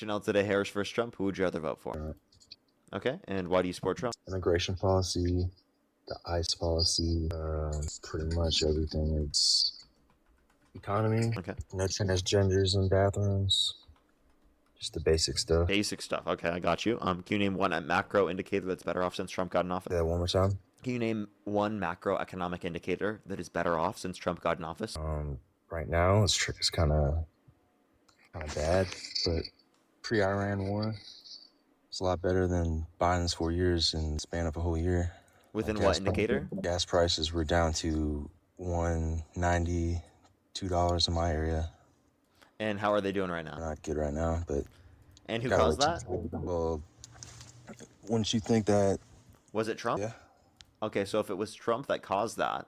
election out today, Harris versus Trump. Who would you rather vote for? Okay, and why do you support Trump? Immigration policy, the ICE policy, pretty much everything. It's economy, Okay. no transgenders in bathrooms, just the basic stuff. Basic stuff. Okay, I got you. Can you name one macro indicator that's better off since Trump got in office? Say that one more time. Can you name one macroeconomic indicator that is better off since Trump got in office? Right now, it's kind of bad, but pre-Iran war, it's a lot better than Biden's 4 years in the span of a whole year. Within what indicator? Gas prices were down to $1.90, $2 in my area. And how are they doing right now? Not good right now, but... And who caused that? Well, wouldn't you think that... Was it Trump? Yeah. Okay, so if it was Trump that caused that,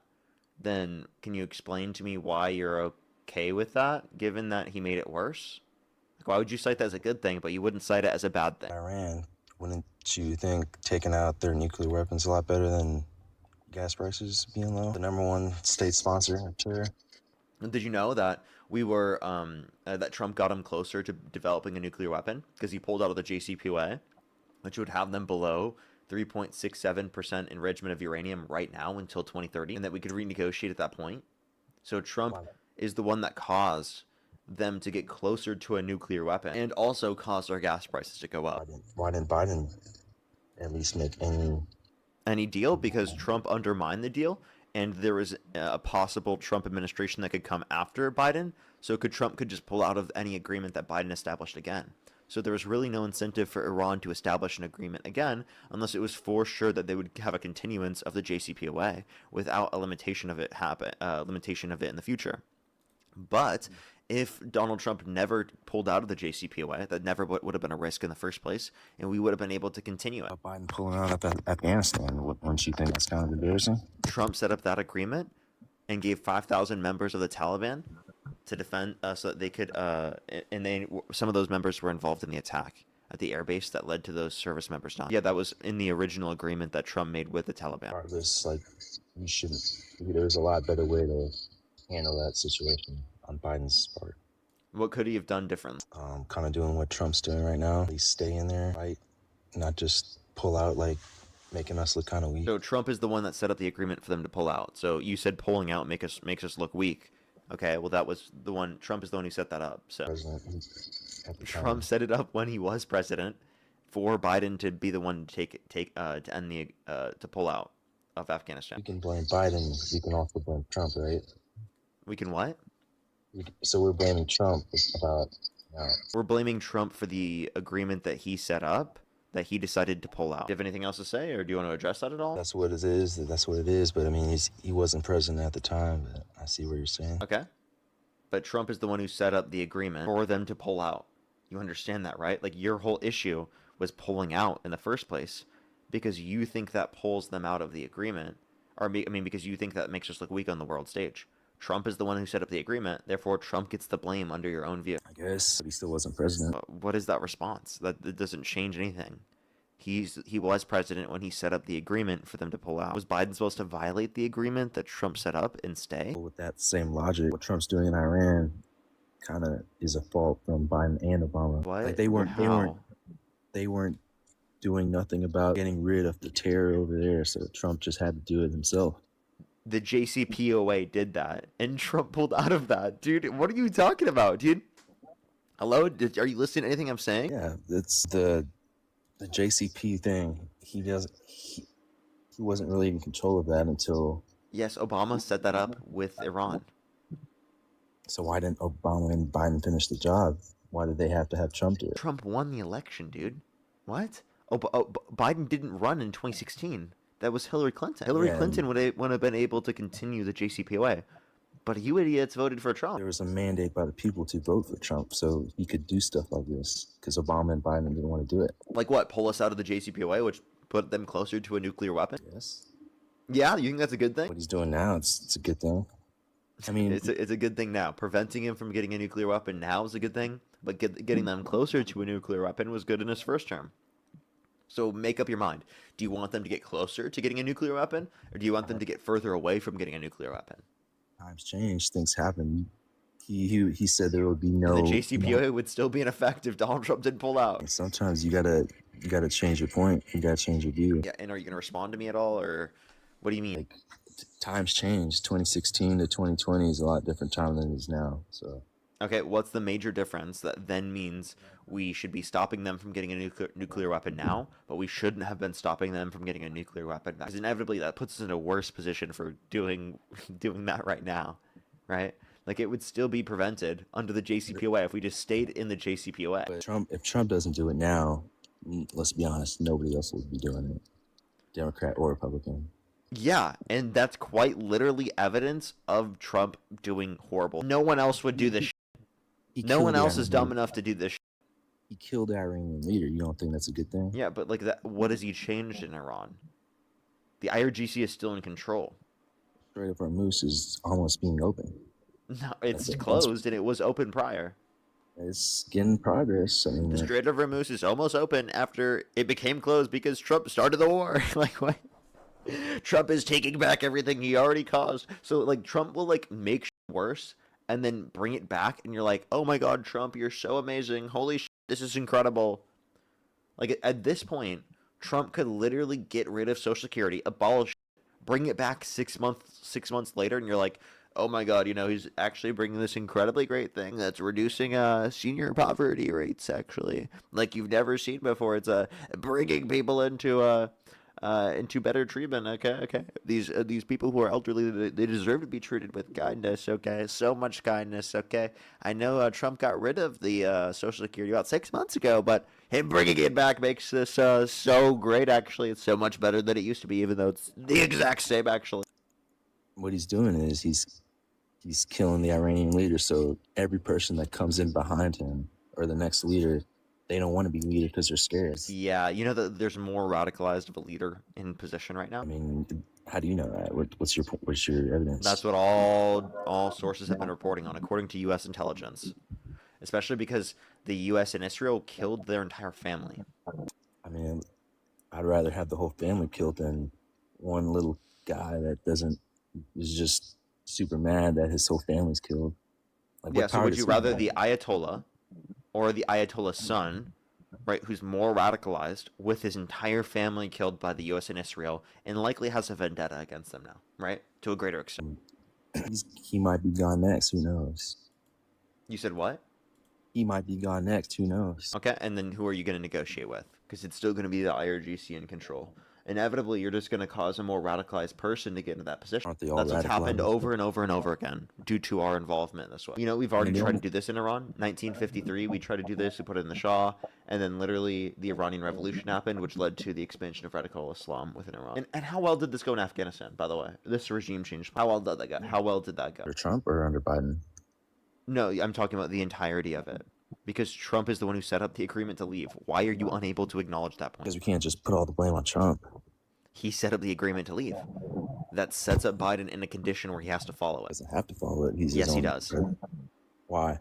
then can you explain to me why you're okay with that, given that he made it worse? Like, why would you cite that as a good thing, but you wouldn't cite it as a bad thing? Iran, wouldn't you think taking out their nuclear weapons a lot better than gas prices being low? The #1 state sponsor of terror. Did you know that we were that Trump got him closer to developing a nuclear weapon because he pulled out of the JCPOA, which would have them below 3.67% enrichment of uranium right now until 2030, and that we could renegotiate at that point. So Trump is the one that caused them to get closer to a nuclear weapon and also caused our gas prices to go up. Why didn't Biden at least make any deal? Because Trump undermined the deal, and there was a possible Trump administration that could come after Biden, so Trump could just pull out of any agreement that Biden established again. So there was really no incentive for Iran to establish an agreement again unless it was for sure that they would have a continuance of the JCPOA without a limitation of it in the future. But if Donald Trump never pulled out of the JCPOA, that never would have been a risk in the first place, and we would have been able to continue it. Biden pulling out of Afghanistan, wouldn't you think that's kind of embarrassing? Trump set up that agreement and gave 5,000 members of the Taliban to defend so that they could some of those members were involved in the attack at the airbase that led to those service members dying. Yeah, that was in the original agreement that Trump made with the Taliban. Regardless, there's a lot better way to handle that situation on Biden's part. What could he have done differently? Kind of doing what Trump's doing right now. At least stay in there, right? Not just pull out, like making us look kind of weak. So Trump is the one that set up the agreement for them to pull out. So you said pulling out makes us look weak. Okay, well that was the one. Trump is the one who set that up. So Trump set it up when he was president for Biden to be the one to to pull out of Afghanistan. You can blame Biden. You can also blame Trump, right? We can what? So we're blaming Trump about... We're blaming Trump for the agreement that he set up, that he decided to pull out. Do you have anything else to say, or do you want to address that at all? That's what it is. But I mean, he wasn't president at the time. But I see what you're saying. Okay. But Trump is the one who set up the agreement for them to pull out. You understand that, right? Like, your whole issue was pulling out in the first place because you think that pulls them out of the agreement. Because you think that makes us look weak on the world stage. Trump is the one who set up the agreement, therefore Trump gets the blame under your own view. I guess, but he still wasn't president. What is that response? That doesn't change anything. He was president when he set up the agreement for them to pull out. Was Biden supposed to violate the agreement that Trump set up and stay? With that same logic, what Trump's doing in Iran kind of is a fault from Biden and Obama. What? Like they weren't doing nothing about getting rid of the terror over there, so Trump just had to do it himself. The JCPOA did that, and Trump pulled out of that. Dude, what are you talking about, dude? Hello? Are you listening to anything I'm saying? Yeah, it's the JCP thing. He wasn't really in control of that until... Yes, Obama set that up with Iran. So why didn't Obama and Biden finish the job? Why did they have to have Trump do it? Trump won the election, dude. What? Biden didn't run in 2016. That was Hillary Clinton. Hillary Clinton would have been able to continue the JCPOA. But you idiots voted for Trump. There was a mandate by the people to vote for Trump, so he could do stuff like this, because Obama and Biden didn't want to do it. Like what? Pull us out of the JCPOA, which put them closer to a nuclear weapon? Yes. Yeah, you think that's a good thing? What he's doing now, it's a good thing. I mean... It's a good thing now. Preventing him from getting a nuclear weapon now is a good thing, but getting them closer to a nuclear weapon was good in his first term. So make up your mind. Do you want them to get closer to getting a nuclear weapon, or do you want them to get further away from getting a nuclear weapon? Times change, things happen. He said there would be And the no. JCPOA would still be in effect if Donald Trump didn't pull out. Sometimes you gotta change your point. You gotta change your view. Yeah, and are you gonna respond to me at all, or what do you mean? Like times change. 2016 to 2020 is a lot different time than it is now. So Okay, what's the major difference that then means we should be stopping them from getting a nuclear weapon now, but we shouldn't have been stopping them from getting a nuclear weapon? Because inevitably that puts us in a worse position for doing that right now, right? Like, it would still be prevented under the JCPOA if we just stayed in the JCPOA. but if Trump doesn't do it now, let's be honest, nobody else would be doing it, Democrat or Republican. Yeah, and that's quite literally evidence of Trump doing horrible. No one else would do this shit. No one else is dumb enough to do this shit. He killed the Iranian leader. You don't think that's a good thing? Yeah, but like that, what has he changed in Iran? The IRGC is still in control. Strait of Hormuz is almost being open. No, it's closed, and it was open prior. It's getting progress. I mean, The Strait of Hormuz is almost open after it became closed because Trump started the war. Like, what? Trump is taking back everything he already caused. So, like, Trump will, like, make shit worse and then bring it back, and you're like, oh my god, Trump, you're so amazing. Holy shit, this is incredible. Like, at this point, Trump could literally get rid of Social Security, abolish it, bring it back 6 months later, and you're like, oh my god, you know, he's actually bringing this incredibly great thing that's reducing senior poverty rates, actually, like you've never seen before. It's bringing people into better treatment. Okay. These people who are elderly, they deserve to be treated with kindness. Okay, so much kindness. Okay, I know Trump got rid of the Social Security about 6 months ago, but him bringing it back makes this so great. Actually, it's so much better than it used to be, even though it's the exact same. Actually, what he's doing is he's killing the Iranian leader. So every person that comes in behind him or the next leader, they don't want to be leader because they're scared. Yeah, you know that there's more radicalized of a leader in position right now. I mean, how do you know that? What's your evidence? That's what all sources have been reporting on, according to U.S. intelligence, especially because the U.S. and Israel killed their entire family. I mean, I'd rather have the whole family killed than one little guy that is just super mad that his whole family's killed. Like, yeah, so would you rather the Ayatollah or the Ayatollah's son, right, who's more radicalized, with his entire family killed by the U.S. and Israel, and likely has a vendetta against them now, right, to a greater extent? He might be gone next. Who knows? You said what? He might be gone next. Who knows? Okay, and then who are you going to negotiate with? Because it's still going to be the IRGC in control. Inevitably, you're just going to cause a more radicalized person to get into that position. Aren't they all That's what's happened radicalized? over and over and over again due to our involvement this way. You know, we've already tried to do this in Iran. 1953, we tried to do this. We put it in the Shah, and then literally the Iranian Revolution happened, which led to the expansion of radical Islam within Iran. And how well did this go in Afghanistan, by the way? This regime change. How well did that go? How well did that go? Under Trump or under Biden? No, I'm talking about the entirety of it. Because Trump is the one who set up the agreement to leave. Why are you unable to acknowledge that point? Because we can't just put all the blame on Trump. He set up the agreement to leave. That sets up Biden in a condition where he has to follow it. Doesn't have to follow it. He's Yes, his he own does. president. Why?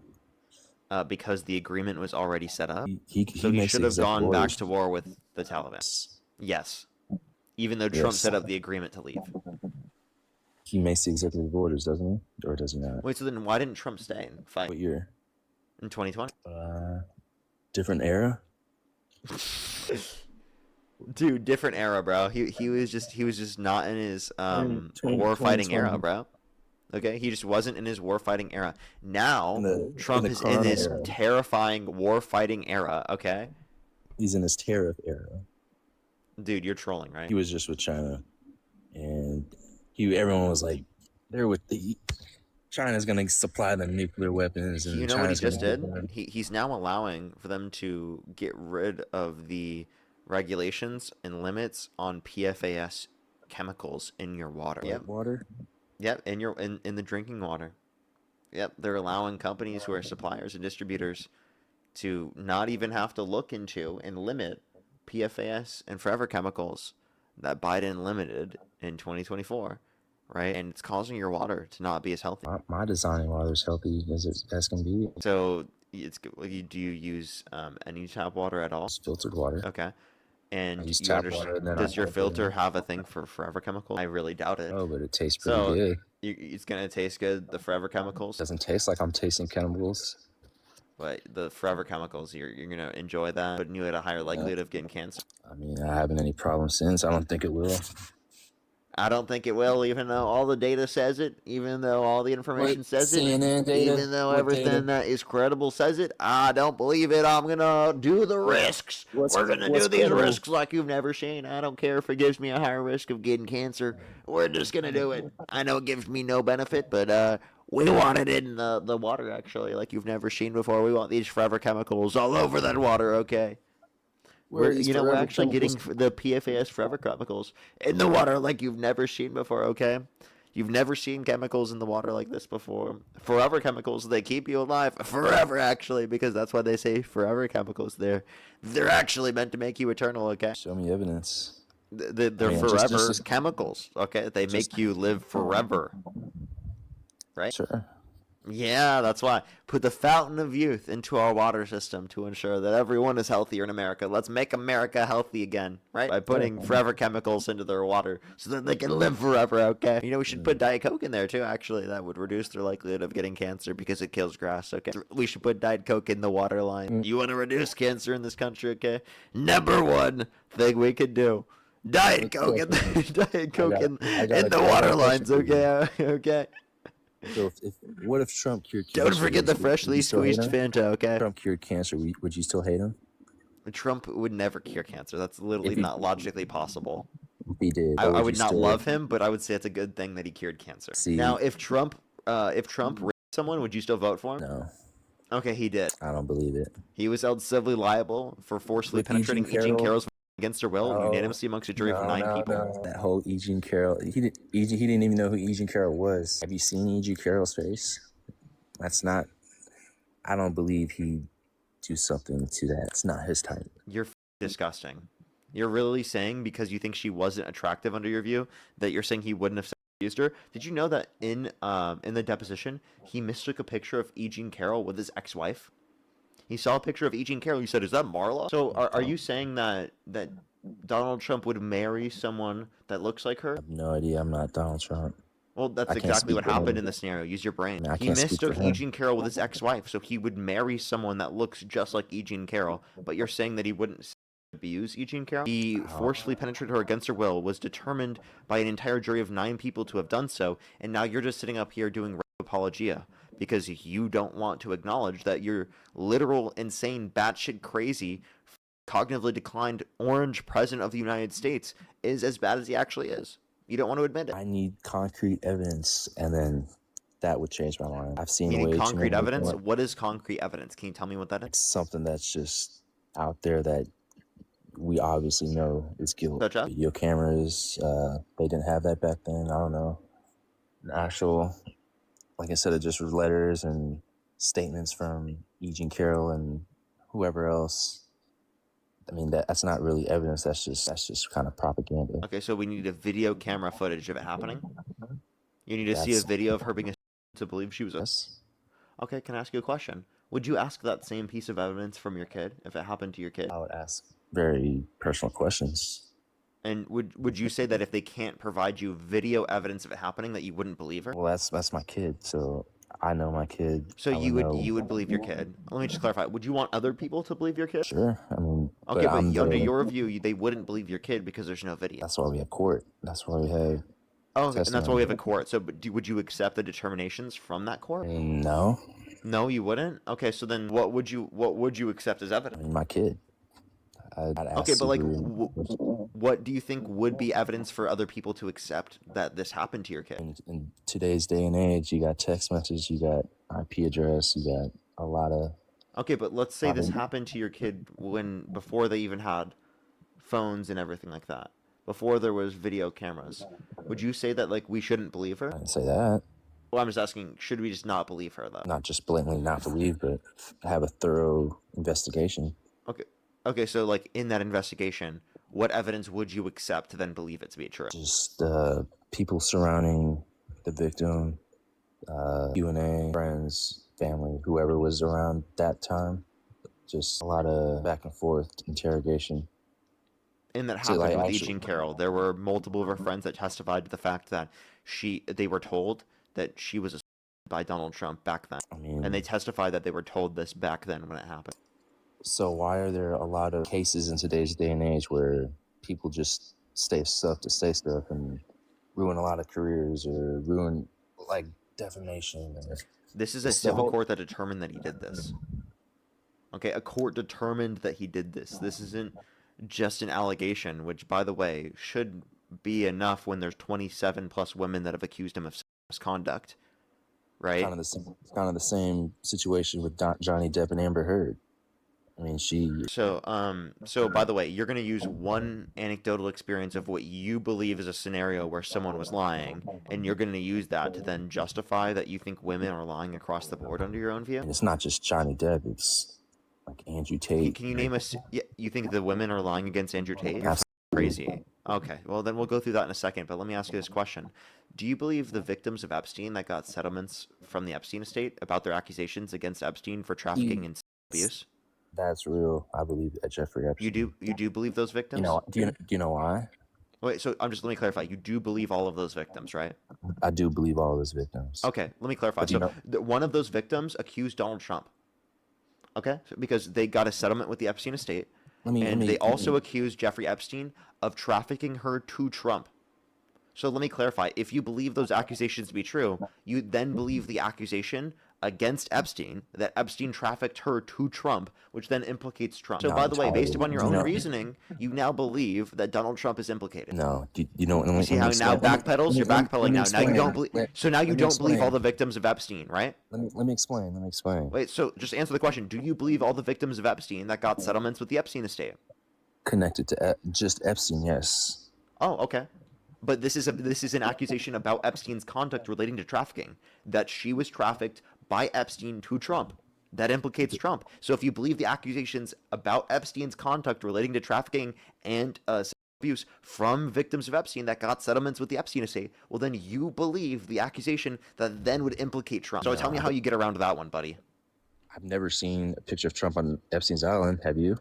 Because the agreement was already set up. He So he makes should the have gone executive back orders. to war with the Taliban. Yes. Even though Trump Yes. set up the agreement to leave. He makes the executive orders, doesn't he? Or does he not? Wait, so then why didn't Trump stay and fight What year? in 2020? Different era. Dude, different era, bro. He was just not in his 20 war fighting era, 2020. bro. Okay, he just wasn't in his war fighting era. Now Trump in the is in this Corona era. terrifying war fighting era. Okay, He's in his tariff era. dude, you're trolling, right? He was just with China, and everyone was like, "They're with the China's gonna supply them nuclear weapons." And You know what he China's just gonna did? give them- He's now allowing for them to get rid of the regulations and limits on PFAS chemicals in your water. Yep. Water. Yep, in the drinking water. Yep, they're allowing companies who are suppliers and distributors to not even have to look into and limit PFAS and forever chemicals that Biden limited in 2024, right? And it's causing your water to not be as healthy. My designing water is healthy as can be. So do you use any tap water at all? It's filtered water. Okay. I And use you tap water understand, and then I does your put it filter in. have a thing for forever chemicals? I really doubt it. Oh, but it tastes pretty So good. it's gonna taste good, the forever chemicals, Doesn't taste like I'm tasting chemicals. but the forever chemicals, you're gonna enjoy that, putting you at a higher likelihood of getting cancer. I mean, I haven't any problems since. I don't think it will. I don't think it will, even though all the data says it, even though all the information What says it, CNN data? even though What everything data? that is credible says it. I don't believe it. I'm gonna do the risks. We're gonna do What's these credible? risks like you've never seen. I don't care if it gives me a higher risk of getting cancer. We're just gonna do it. I know it gives me no benefit, but we want it in the water actually, like you've never seen before. We want these forever chemicals all over that water. Okay. Where are We're these we're forever actually getting chemicals? the PFAS forever chemicals in the water like you've never seen before. Okay, you've never seen chemicals in the water like this before. Forever chemicals, they keep you alive forever actually, because that's why they say forever chemicals. They're actually meant to make you eternal. Okay, Show me evidence. they're Yeah, forever chemicals. Okay, they just make you live forever. Right? sure. Yeah, that's why. Put the fountain of youth into our water system to ensure that everyone is healthier in America. Let's make America healthy again, right? By putting forever chemicals into their water so that they can live forever, okay? You know, we should put Diet Coke in there too, actually. That would reduce their likelihood of getting cancer because it kills grass, okay? We should put Diet Coke in the water line. You want to reduce cancer in this country, okay? Number one thing we could do. Diet Coke in Diet Coke in the water lines, okay? Okay? So what if Trump cured cancer? Don't forget the Would freshly you still hate squeezed him? Fanta, okay? Trump cured cancer. Would you still hate him? Trump would never cure cancer. That's literally If he, not logically possible. if he did, I would would you not still love him, but I would say it's a good thing that he cured cancer. Now, see? if Trump raped someone, would you still vote for him? No, Okay, he did. I don't believe it. He was held civilly liable for forcibly With penetrating Eugene Carroll's against her will, unanimously amongst a jury of 9 people. No. That whole Eugene Carroll. He didn't even know who Eugene Carroll was. Have you seen Eugene Carroll's face? That's not. I don't believe he'd do something to that. It's not his type. You're disgusting. You're really saying because you think she wasn't attractive under your view that you're saying he wouldn't have used her? Did you know that in the deposition he mistook a picture of Eugene Carroll with his ex-wife? He saw a picture of Eugene Carroll. He said, "Is that Marla?" So are you saying that Donald Trump would marry someone that looks like her? I have no idea. I'm not Donald Trump. Well, that's I can't exactly speak what for happened him. in the scenario. Use your brain. I He can't speak for mistook him. Eugene Carroll with his ex-wife, so he would marry someone that looks just like Eugene Carroll. But you're saying that he wouldn't abuse Eugene Carroll? He forcefully penetrated her against her will, was determined by an entire jury of 9 people to have done so, and now you're just sitting up here doing rape apologia because you don't want to acknowledge that your literal, insane, batshit crazy, cognitively declined orange president of the United States is as bad as he actually is. You don't want to admit it. I need concrete evidence, and then that would change my mind. I've seen You way need too concrete many evidence? people. What is concrete evidence? Can you tell me what that is? It's something that's just out there that we obviously know is guilt. Such as? Video cameras, they didn't have that back then. I don't know. An actual, like instead of just letters and statements from Eugene Carroll and whoever else. I mean, that's not really evidence. That's just kind of propaganda. Okay, so we need a video camera footage of it happening. You need to see a video of her being to believe she was a... Yes. Okay, can I ask you a question? Would you ask that same piece of evidence from your kid if it happened to your kid? I would ask very personal questions. And would you say that if they can't provide you video evidence of it happening, that you wouldn't believe her? Well, that's my kid, so I know my kid. So you would believe your kid. Let me just clarify. Would you want other people to believe your kid? Sure. I mean, okay, but under your view, they wouldn't believe your kid because there's no video. That's why we have court. That's why we have. Oh, and that's why we have a court. So, would you accept the determinations from that court? No. No, you wouldn't. Okay, so then what would you accept as evidence? I mean, my kid. I'd ask okay, but like, Subaru, what do you think would be evidence for other people to accept that this happened to your kid? in today's day and age, you got text messages, you got IP address, you got a lot of. Okay, but let's say this happened to your kid before they even had phones and everything like that. Before there was video cameras. Would you say that like we shouldn't believe her? I didn't say that. Well, I'm just asking, should we just not believe her though? Not just blatantly not believe, but have a thorough investigation. Okay. Okay, so like in that investigation, what evidence would you accept to then believe it to be true? Just people surrounding the victim, Q&A, friends, family, whoever was around that time. Just a lot of back and forth interrogation. And that So happened like with actually, Jean Carroll. There were multiple of her friends that testified to the fact that they were told that she was assaulted by Donald Trump back then. I And they mean, testified that they were told this back then when it happened. so why are there a lot of cases in today's day and age where people just say stuff to say stuff and ruin a lot of careers or ruin like defamation? Or, This is a it's the civil whole. court that determined that he did this. Okay, a court determined that he did this. This isn't just an allegation, which, by the way, should be enough when there's 27 plus women that have accused him of misconduct, right? Kind of the same situation with Johnny Depp and Amber Heard. I mean, So by the way, you're going to use one anecdotal experience of what you believe is a scenario where someone was lying, and you're going to use that to then justify that you think women are lying across the board under your own view? and it's not just Johnny Depp. It's like Andrew Tate. Can you name us? Yeah, you think the women are lying against Andrew Tate? You're crazy. Okay, well then we'll go through that in a second. But let me ask you this question: do you believe the victims of Epstein that got settlements from the Epstein estate about their accusations against Epstein for trafficking and abuse? That's real. I believe that Jeffrey Epstein. You do believe those victims? Do you know why? Wait, so let me clarify. You do believe all of those victims, right? I do believe all those victims. Okay, let me clarify. But So one of those victims accused Donald Trump. Okay, because they got a settlement with the Epstein estate, they also accused Jeffrey Epstein of trafficking her to Trump. So let me clarify. If you believe those accusations to be true, you then believe the accusation against Epstein that Epstein trafficked her to Trump, which then implicates Trump. So by the way, based upon your own reasoning, you now believe that Donald Trump is implicated. No, you know. You see how now backpedals? You're backpedaling now. Now you don't believe. So now you don't believe all the victims of Epstein, right? Let me explain. Wait. So just answer the question. Do you believe all the victims of Epstein that got settlements with the Epstein estate? Connected to just Epstein, yes. Oh, okay. But this is an accusation about Epstein's conduct relating to trafficking, that she was trafficked by Epstein to Trump. That implicates Trump. So if you believe the accusations about Epstein's conduct relating to trafficking and abuse from victims of Epstein that got settlements with the Epstein estate, well, then you believe the accusation that then would implicate Trump. So tell me how you get around that one, buddy. I've never seen a picture of Trump on Epstein's island. Have you?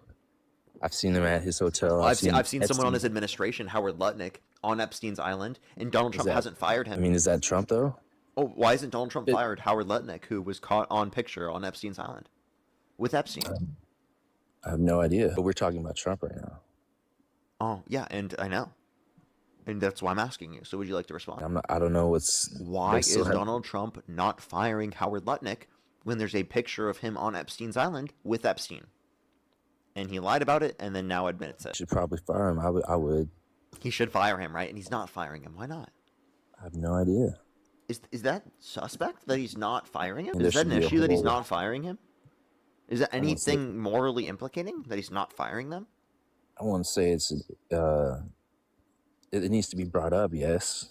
I've seen him at his hotel. I've seen someone on his administration, Howard Lutnick, on Epstein's island, and Donald Trump hasn't fired him. I mean, is that Trump, though? Oh, why isn't Donald Trump fired Howard Lutnick, who was caught on picture on Epstein's island with Epstein? I have no idea. But we're talking about Trump right now. Oh, yeah, and I know. And that's why I'm asking you. So would you like to respond? I don't know Why is Donald Trump not firing Howard Lutnick when there's a picture of him on Epstein's island with Epstein? And he lied about it and then now admits it. Should probably fire him. I would. He should fire him, right? And he's not firing him. Why not? I have no idea. Is that suspect that he's not firing him? Is that an issue that he's not firing him? Is that anything morally implicating that he's not firing them? I want to say it needs to be brought up, yes.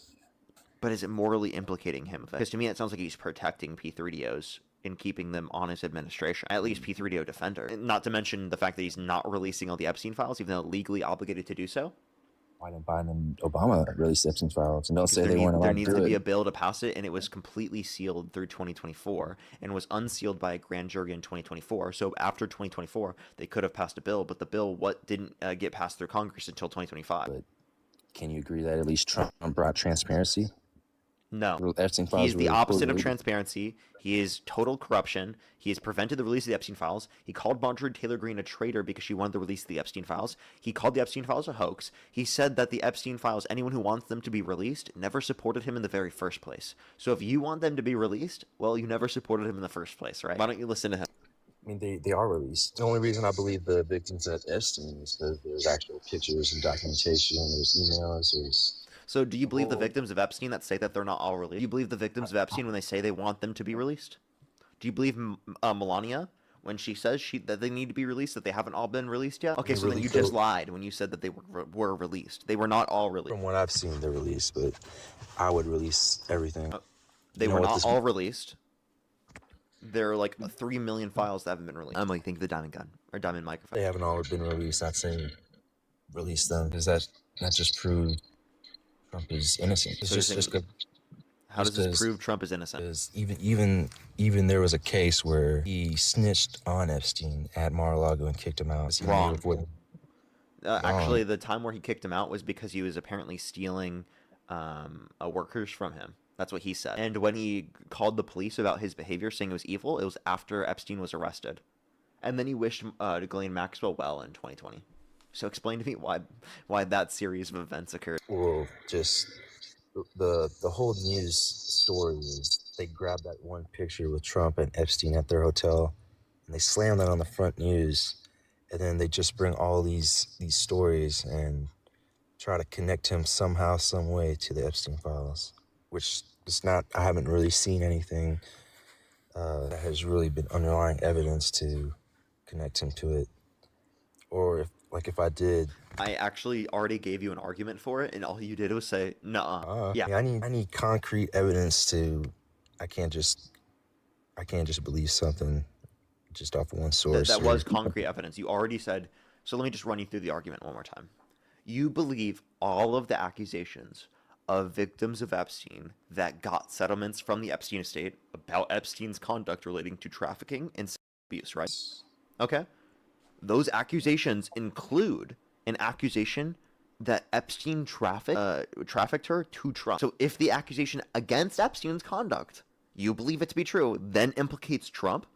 But is it morally implicating him? Because to me, it sounds like he's protecting P3DOs and keeping them on his administration, at least P3DO defender. Not to mention the fact that he's not releasing all the Epstein files, even though legally obligated to do so. Why didn't Biden and Obama release Epstein files? And don't say they weren't allowed to do it. There needs to be a bill to pass it, and it was completely sealed through 2024 and was unsealed by a grand jury in 2024. So after 2024, they could have passed a bill, but the bill didn't get passed through Congress until 2025. But can you agree that at least Trump brought transparency? No. Epstein files He is the opposite of transparency. He is total corruption. He has prevented the release of the Epstein files. He called Marjorie Taylor Greene a traitor because she wanted to release the Epstein files. He called the Epstein files a hoax. He said that the Epstein files, anyone who wants them to be released, never supported him in the very first place. So if you want them to be released, well, you never supported him in the first place, right? Why don't you listen to him? I mean, they are released. The only reason I believe the victims at Epstein is because there's actual pictures and documentation, there's emails, there's... So do you believe the victims of Epstein that say that they're not all released? Do you believe the victims of Epstein when they say they want them to be released? Do you believe Melania when she says that they need to be released, that they haven't all been released yet? Okay, so then you just lied when you said that they were released. They were not all released. From what I've seen, they're released, but I would release everything. They were not all released. There are like 3 million files that haven't been released. Emily, think of the diamond gun or diamond microphone. They haven't all been released. I'd say release them. Does that just prove Trump is innocent? How does this prove Trump is innocent? Because even there was a case where he snitched on Epstein at Mar-a-Lago and kicked him out. Wrong. long. Actually, the time where he kicked him out was because he was apparently stealing workers from him. That's what he said. And when he called the police about his behavior, saying it was evil, it was after Epstein was arrested. And then he wished Ghislaine Maxwell well in 2020. So explain to me why that series of events occurred. Well, just the whole news story is they grabbed that one picture with Trump and Epstein at their hotel, and they slammed that on the front news, and then they just bring all these stories and try to connect him somehow, some way to the Epstein files, which is not. I haven't really seen anything that has really been underlying evidence to connect him to it, or if I did. I actually already gave you an argument for it, and all you did was say, "Nuh-uh." Yeah. I need concrete evidence to. I can't just believe something just off of one source. That was concrete evidence. You already said. So let me just run you through the argument one more time. You believe all of the accusations of victims of Epstein that got settlements from the Epstein estate about Epstein's conduct relating to trafficking and sexual abuse, right? Okay. Those accusations include an accusation that Epstein trafficked her to Trump. So if the accusation against Epstein's conduct, you believe it to be true, then implicates Trump,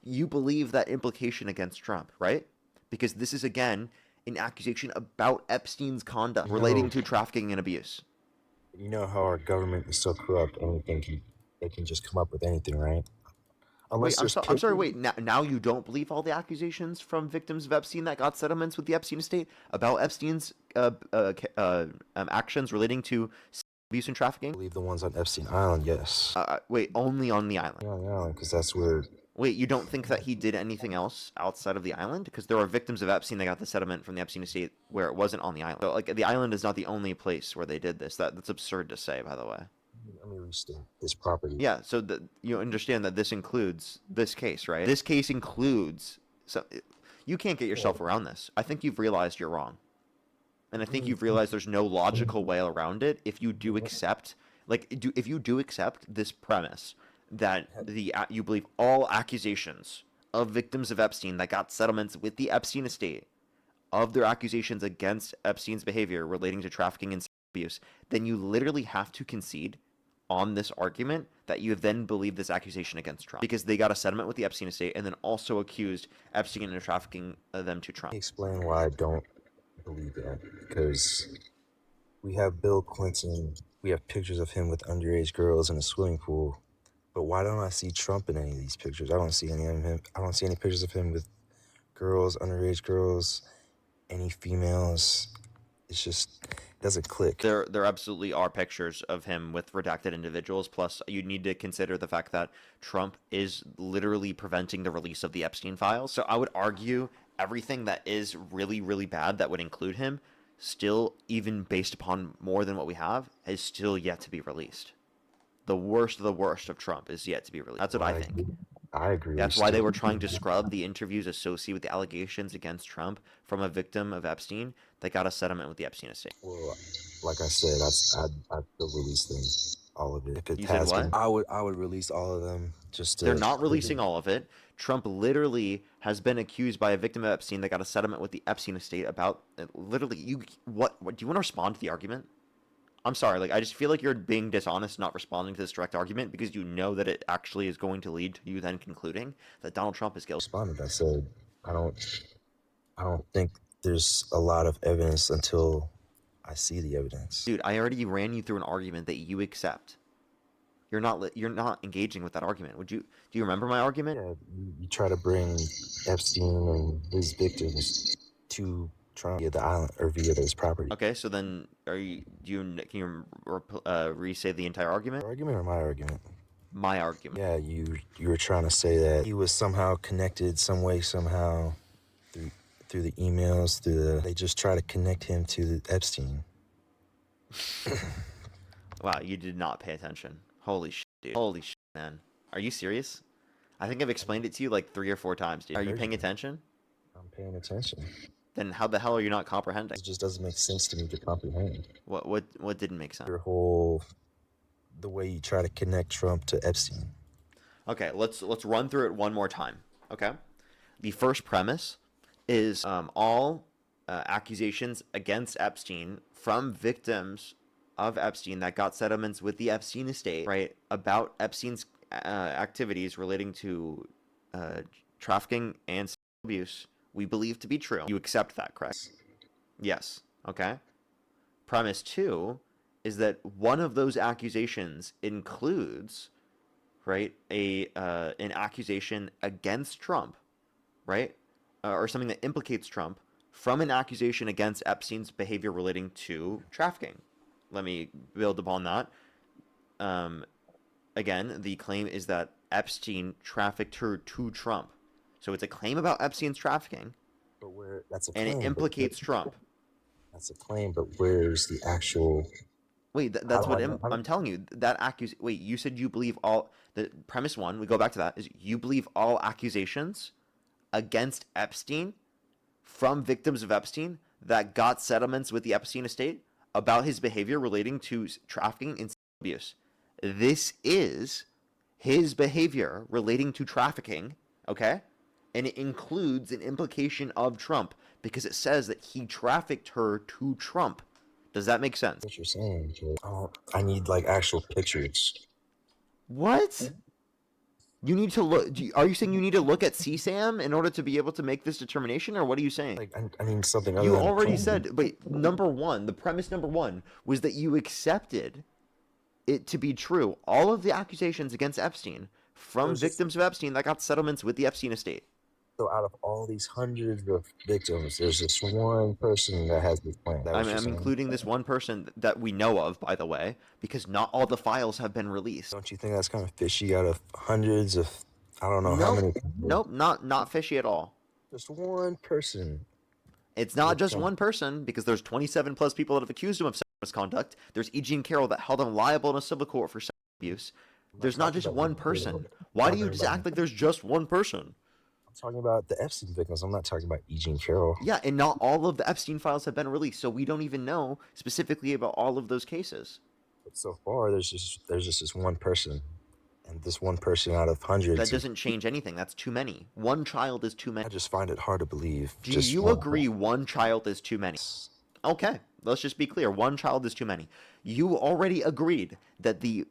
you believe that implication against Trump, right? Because this is, again, an accusation about Epstein's conduct relating to trafficking and abuse. You know how our government is so corrupt, they can just come up with anything, right? Wait, I'm sorry. Wait, now you don't believe all the accusations from victims of Epstein that got settlements with the Epstein estate about Epstein's actions relating to abuse and trafficking? I believe the ones on Epstein Island, yes. Wait, only on the island? Yeah, on the island, because that's where. Wait, you don't think that he did anything else outside of the island? Because there are victims of Epstein that got the settlement from the Epstein estate where it wasn't on the island. So, like, the island is not the only place where they did this. That's absurd to say, by the way. Let me restate this property. Yeah, so you understand that this includes this case, right? This case includes. So you can't get yourself around this. I think you've realized you're wrong, and I think you've realized there's no logical way around it if you do accept, if you do accept this premise that you believe all accusations of victims of Epstein that got settlements with the Epstein estate of their accusations against Epstein's behavior relating to trafficking and abuse, then you literally have to concede on this argument that you then believe this accusation against Trump because they got a settlement with the Epstein estate and then also accused Epstein of trafficking them to Trump. Explain why I don't believe that, because we have Bill Clinton, we have pictures of him with underage girls in a swimming pool, but why don't I see Trump in any of these pictures? I don't see any of him. I don't see any pictures of him with girls, underage girls, any females. It's just, it doesn't click. There absolutely are pictures of him with redacted individuals. Plus, you need to consider the fact that Trump is literally preventing the release of the Epstein files. So I would argue everything that is really, really bad that would include him, still, even based upon more than what we have, is still yet to be released. The worst of Trump is yet to be released. That's what I think. I agree. That's why they were trying to scrub the interviews associated with the allegations against Trump from a victim of Epstein that got a settlement with the Epstein estate. Well, like I said, I'd still release them, all of it. If it You said what? I would release all of them. They're not releasing all of it. Trump literally has been accused by a victim of Epstein that got a settlement with the Epstein estate about literally what do you want to respond to the argument? I'm sorry, I just feel like you're being dishonest not responding to this direct argument because you know that it actually is going to lead to you then concluding that Donald Trump is guilty. I said I don't think there's a lot of evidence until I see the evidence. Dude, I already ran you through an argument that you accept. You're not engaging with that argument. Do you remember my argument? Yeah, you try to bring Epstein and his victims to Trump via the island or via his property. Okay, so then can you re-say the entire argument? Your argument or my argument? My argument. Yeah, you were trying to say that he was somehow connected some way, somehow through the emails, they just try to connect him to Epstein. Wow, you did not pay attention. Holy shit, dude. Holy shit, man. Are you serious? I think I've explained it to you like 3 or 4 times, dude. Are you paying attention? I'm paying attention. Then how the hell are you not comprehending? It just doesn't make sense to me to comprehend. What didn't make sense? The way you try to connect Trump to Epstein. Okay, let's run through it one more time. Okay, the first premise is all accusations against Epstein from victims of Epstein that got settlements with the Epstein estate, right, about Epstein's activities relating to trafficking and sexual abuse, we believe to be true. You accept that, correct? Yes. Okay. Premise 2 is that one of those accusations includes, right, an accusation against Trump, right, or something that implicates Trump from an accusation against Epstein's behavior relating to trafficking. Let me build upon that. Again, the claim is that Epstein trafficked her to Trump. So it's a claim about Epstein's trafficking, But where that's a and claim. it implicates Trump. That's a claim, but where's the actual? Wait, that's what I'm telling you. That Wait, you said you believe all. The premise 1, we go back to that, is you believe all accusations against Epstein from victims of Epstein that got settlements with the Epstein estate about his behavior relating to trafficking and abuse. This is his behavior relating to trafficking, okay? And it includes an implication of Trump because it says that he trafficked her to Trump. Does that make sense? What you're saying? I need like actual pictures. What? You need to look. Are you saying you need to look at CSAM in order to be able to make this determination, or what are you saying? Like I need something. You already said. Wait, the premise number 1 was that you accepted it to be true. All of the accusations against Epstein from victims of Epstein that got settlements with the Epstein estate. So out of all these hundreds of victims, there's this one person that has this plan. I'm including this one person that we know of, by the way, because not all the files have been released. Don't you think that's kind of fishy? Out of hundreds of, I don't know how many. Nope, not fishy at all. Just one person. It's not just one person, because there's 27 plus people that have accused him of sexual misconduct. There's E. Jean Carroll that held him liable in a civil court for sexual abuse. There's not just one person. Why do you just act like there's just one person? I'm talking about the Epstein victims. I'm not talking about E. Jean Carroll. Yeah, and not all of the Epstein files have been released, so we don't even know specifically about all of those cases. But so far, there's just this one person, and this one person out of hundreds. That doesn't change anything. That's too many. One child is too many. I just find it hard to believe. Do you agree one child is too many? Okay, let's just be clear. One child is too many. You already agreed that the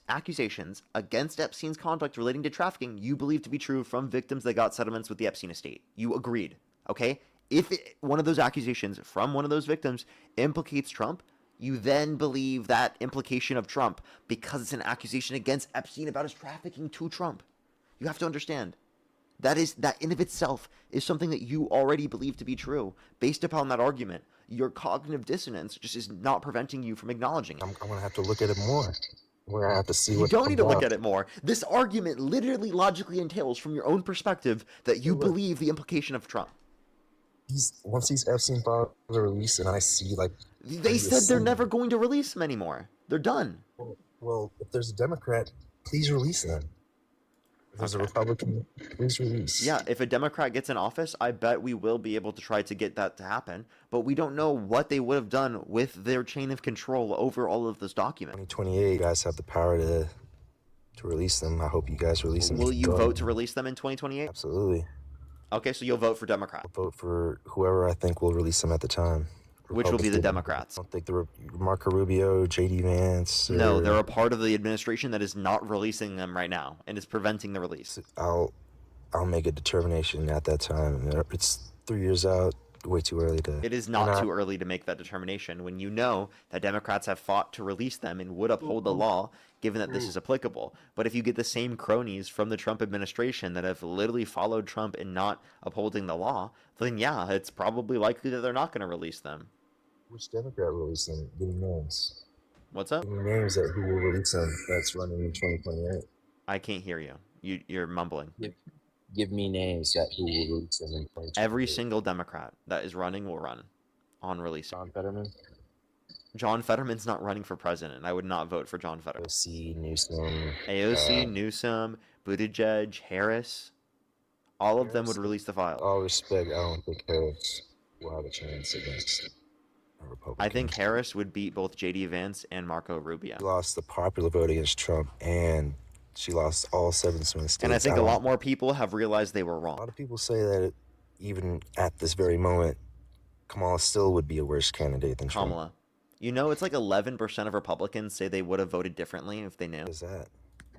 accusations against Epstein's conduct relating to trafficking you believe to be true from victims that got settlements with the Epstein estate. You agreed, okay? If one of those accusations from one of those victims implicates Trump, you then believe that implication of Trump because it's an accusation against Epstein about his trafficking to Trump. You have to understand. That in of itself is something that you already believe to be true. Based upon that argument, your cognitive dissonance just is not preventing you from acknowledging it. I'm going to have to look at it more. We're going to have to see what. You don't need to look at it more. This argument literally logically entails from your own perspective that you believe the implication of Trump. Once these Epstein files are released and I see like. They said they're never going to release them anymore. They're done. Well, if there's a Democrat, please release them. If there's a Republican, please release. Yeah, if a Democrat gets in office, I bet we will be able to try to get that to happen. But we don't know what they would have done with their chain of control over all of this document. 2028, you guys have the power to release them. I hope you guys release them. Will you vote to release them in 2028? Absolutely. Okay, so you'll vote for Democrat. I'll vote for whoever I think will release them at the time. Which will be the Democrats? I don't think Marco Rubio, J.D. Vance. No, they're a part of the administration that is not releasing them right now and is preventing the release. I'll make a determination at that time. It's 3 years out, way too early to. It is not too early to make that determination when you know that Democrats have fought to release them and would uphold the law given that this is applicable. But if you get the same cronies from the Trump administration that have literally followed Trump in not upholding the law, then yeah, it's probably likely that they're not going to release them. Which Democrat released them? Give me names. What's up? Give me names that who will release them that's running in 2028. I can't hear you. You're mumbling. Give me names that who will release them in 2028. Every single Democrat that is running will run on release. John Fetterman? John Fetterman's not running for president. I would not vote for John Fetterman. AOC, Newsom. AOC, Newsom, Buttigieg, Harris. All of them would release the file. All respect, I don't think Harris will have a chance against a Republican. I think Harris would beat both J.D. Vance and Marco Rubio. She lost the popular vote against Trump, and she lost all 7 swing states. And I think a lot more people have realized they were wrong. A lot of people say that even at this very moment, Kamala still would be a worse candidate than Trump. Kamala. You know, it's like 11% of Republicans say they would have voted differently if they knew. What is that?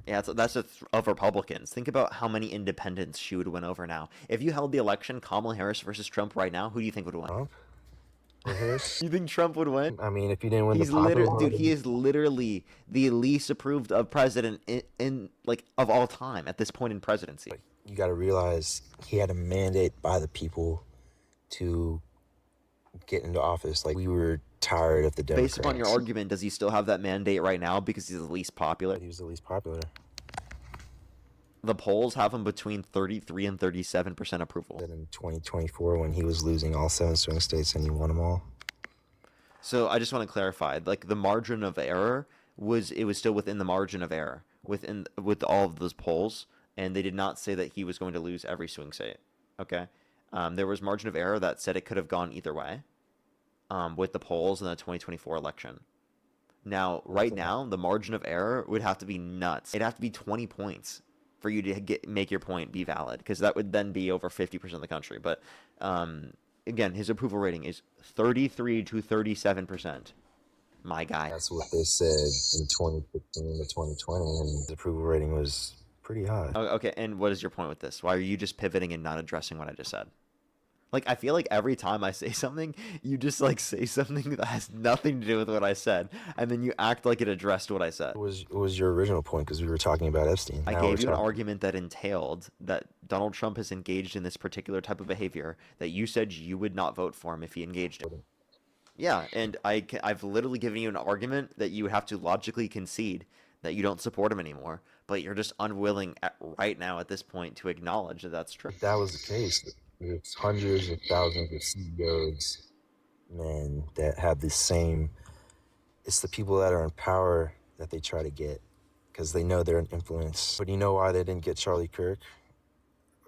Yeah, that's of Republicans. Think about how many independents she would win over now. If you held the election, Kamala Harris versus Trump right now, who do you think would win? Trump? Or Harris? You think Trump would win? I mean, if you didn't win He's the popular literally, dude, vote, he is literally the least approved of president in like of all time at this point in presidency. you got to realize he had a mandate by the people to get into office. Like, we were tired of the Democrats. Based upon your argument, does he still have that mandate right now because he's the least popular? He was the least popular. The polls have him between 33 and 37% approval. Then in 2024, when he was losing all 7 swing states and he won them all. So I just want to clarify, like the margin of error was still within the margin of error with all of those polls, and they did not say that he was going to lose every swing state. Okay, there was margin of error that said it could have gone either way, with the polls in the 2024 election. Now, right now, the margin of error would have to be nuts. It'd have to be 20 points for you to make your point be valid, because that would then be over 50% of the country. But again, his approval rating is 33 to 37%. My guy. That's what they said in 2015 to 2020, and the approval rating was pretty high. Okay, and what is your point with this? Why are you just pivoting and not addressing what I just said? Like, I feel like every time I say something, you just, like, say something that has nothing to do with what I said, and then you act like it addressed what I said. What was your original point? Because we were talking about Epstein. I gave you an argument that entailed that Donald Trump has engaged in this particular type of behavior that you said you would not vote for him if he engaged in. Yeah, and I've literally given you an argument that you would have to logically concede that you don't support him anymore, but you're just unwilling right now at this point to acknowledge that that's true. If that was the case, there's hundreds of thousands of CEOs, man, that have the same. It's the people that are in power that they try to get because they know they're an influence. But you know why they didn't get Charlie Kirk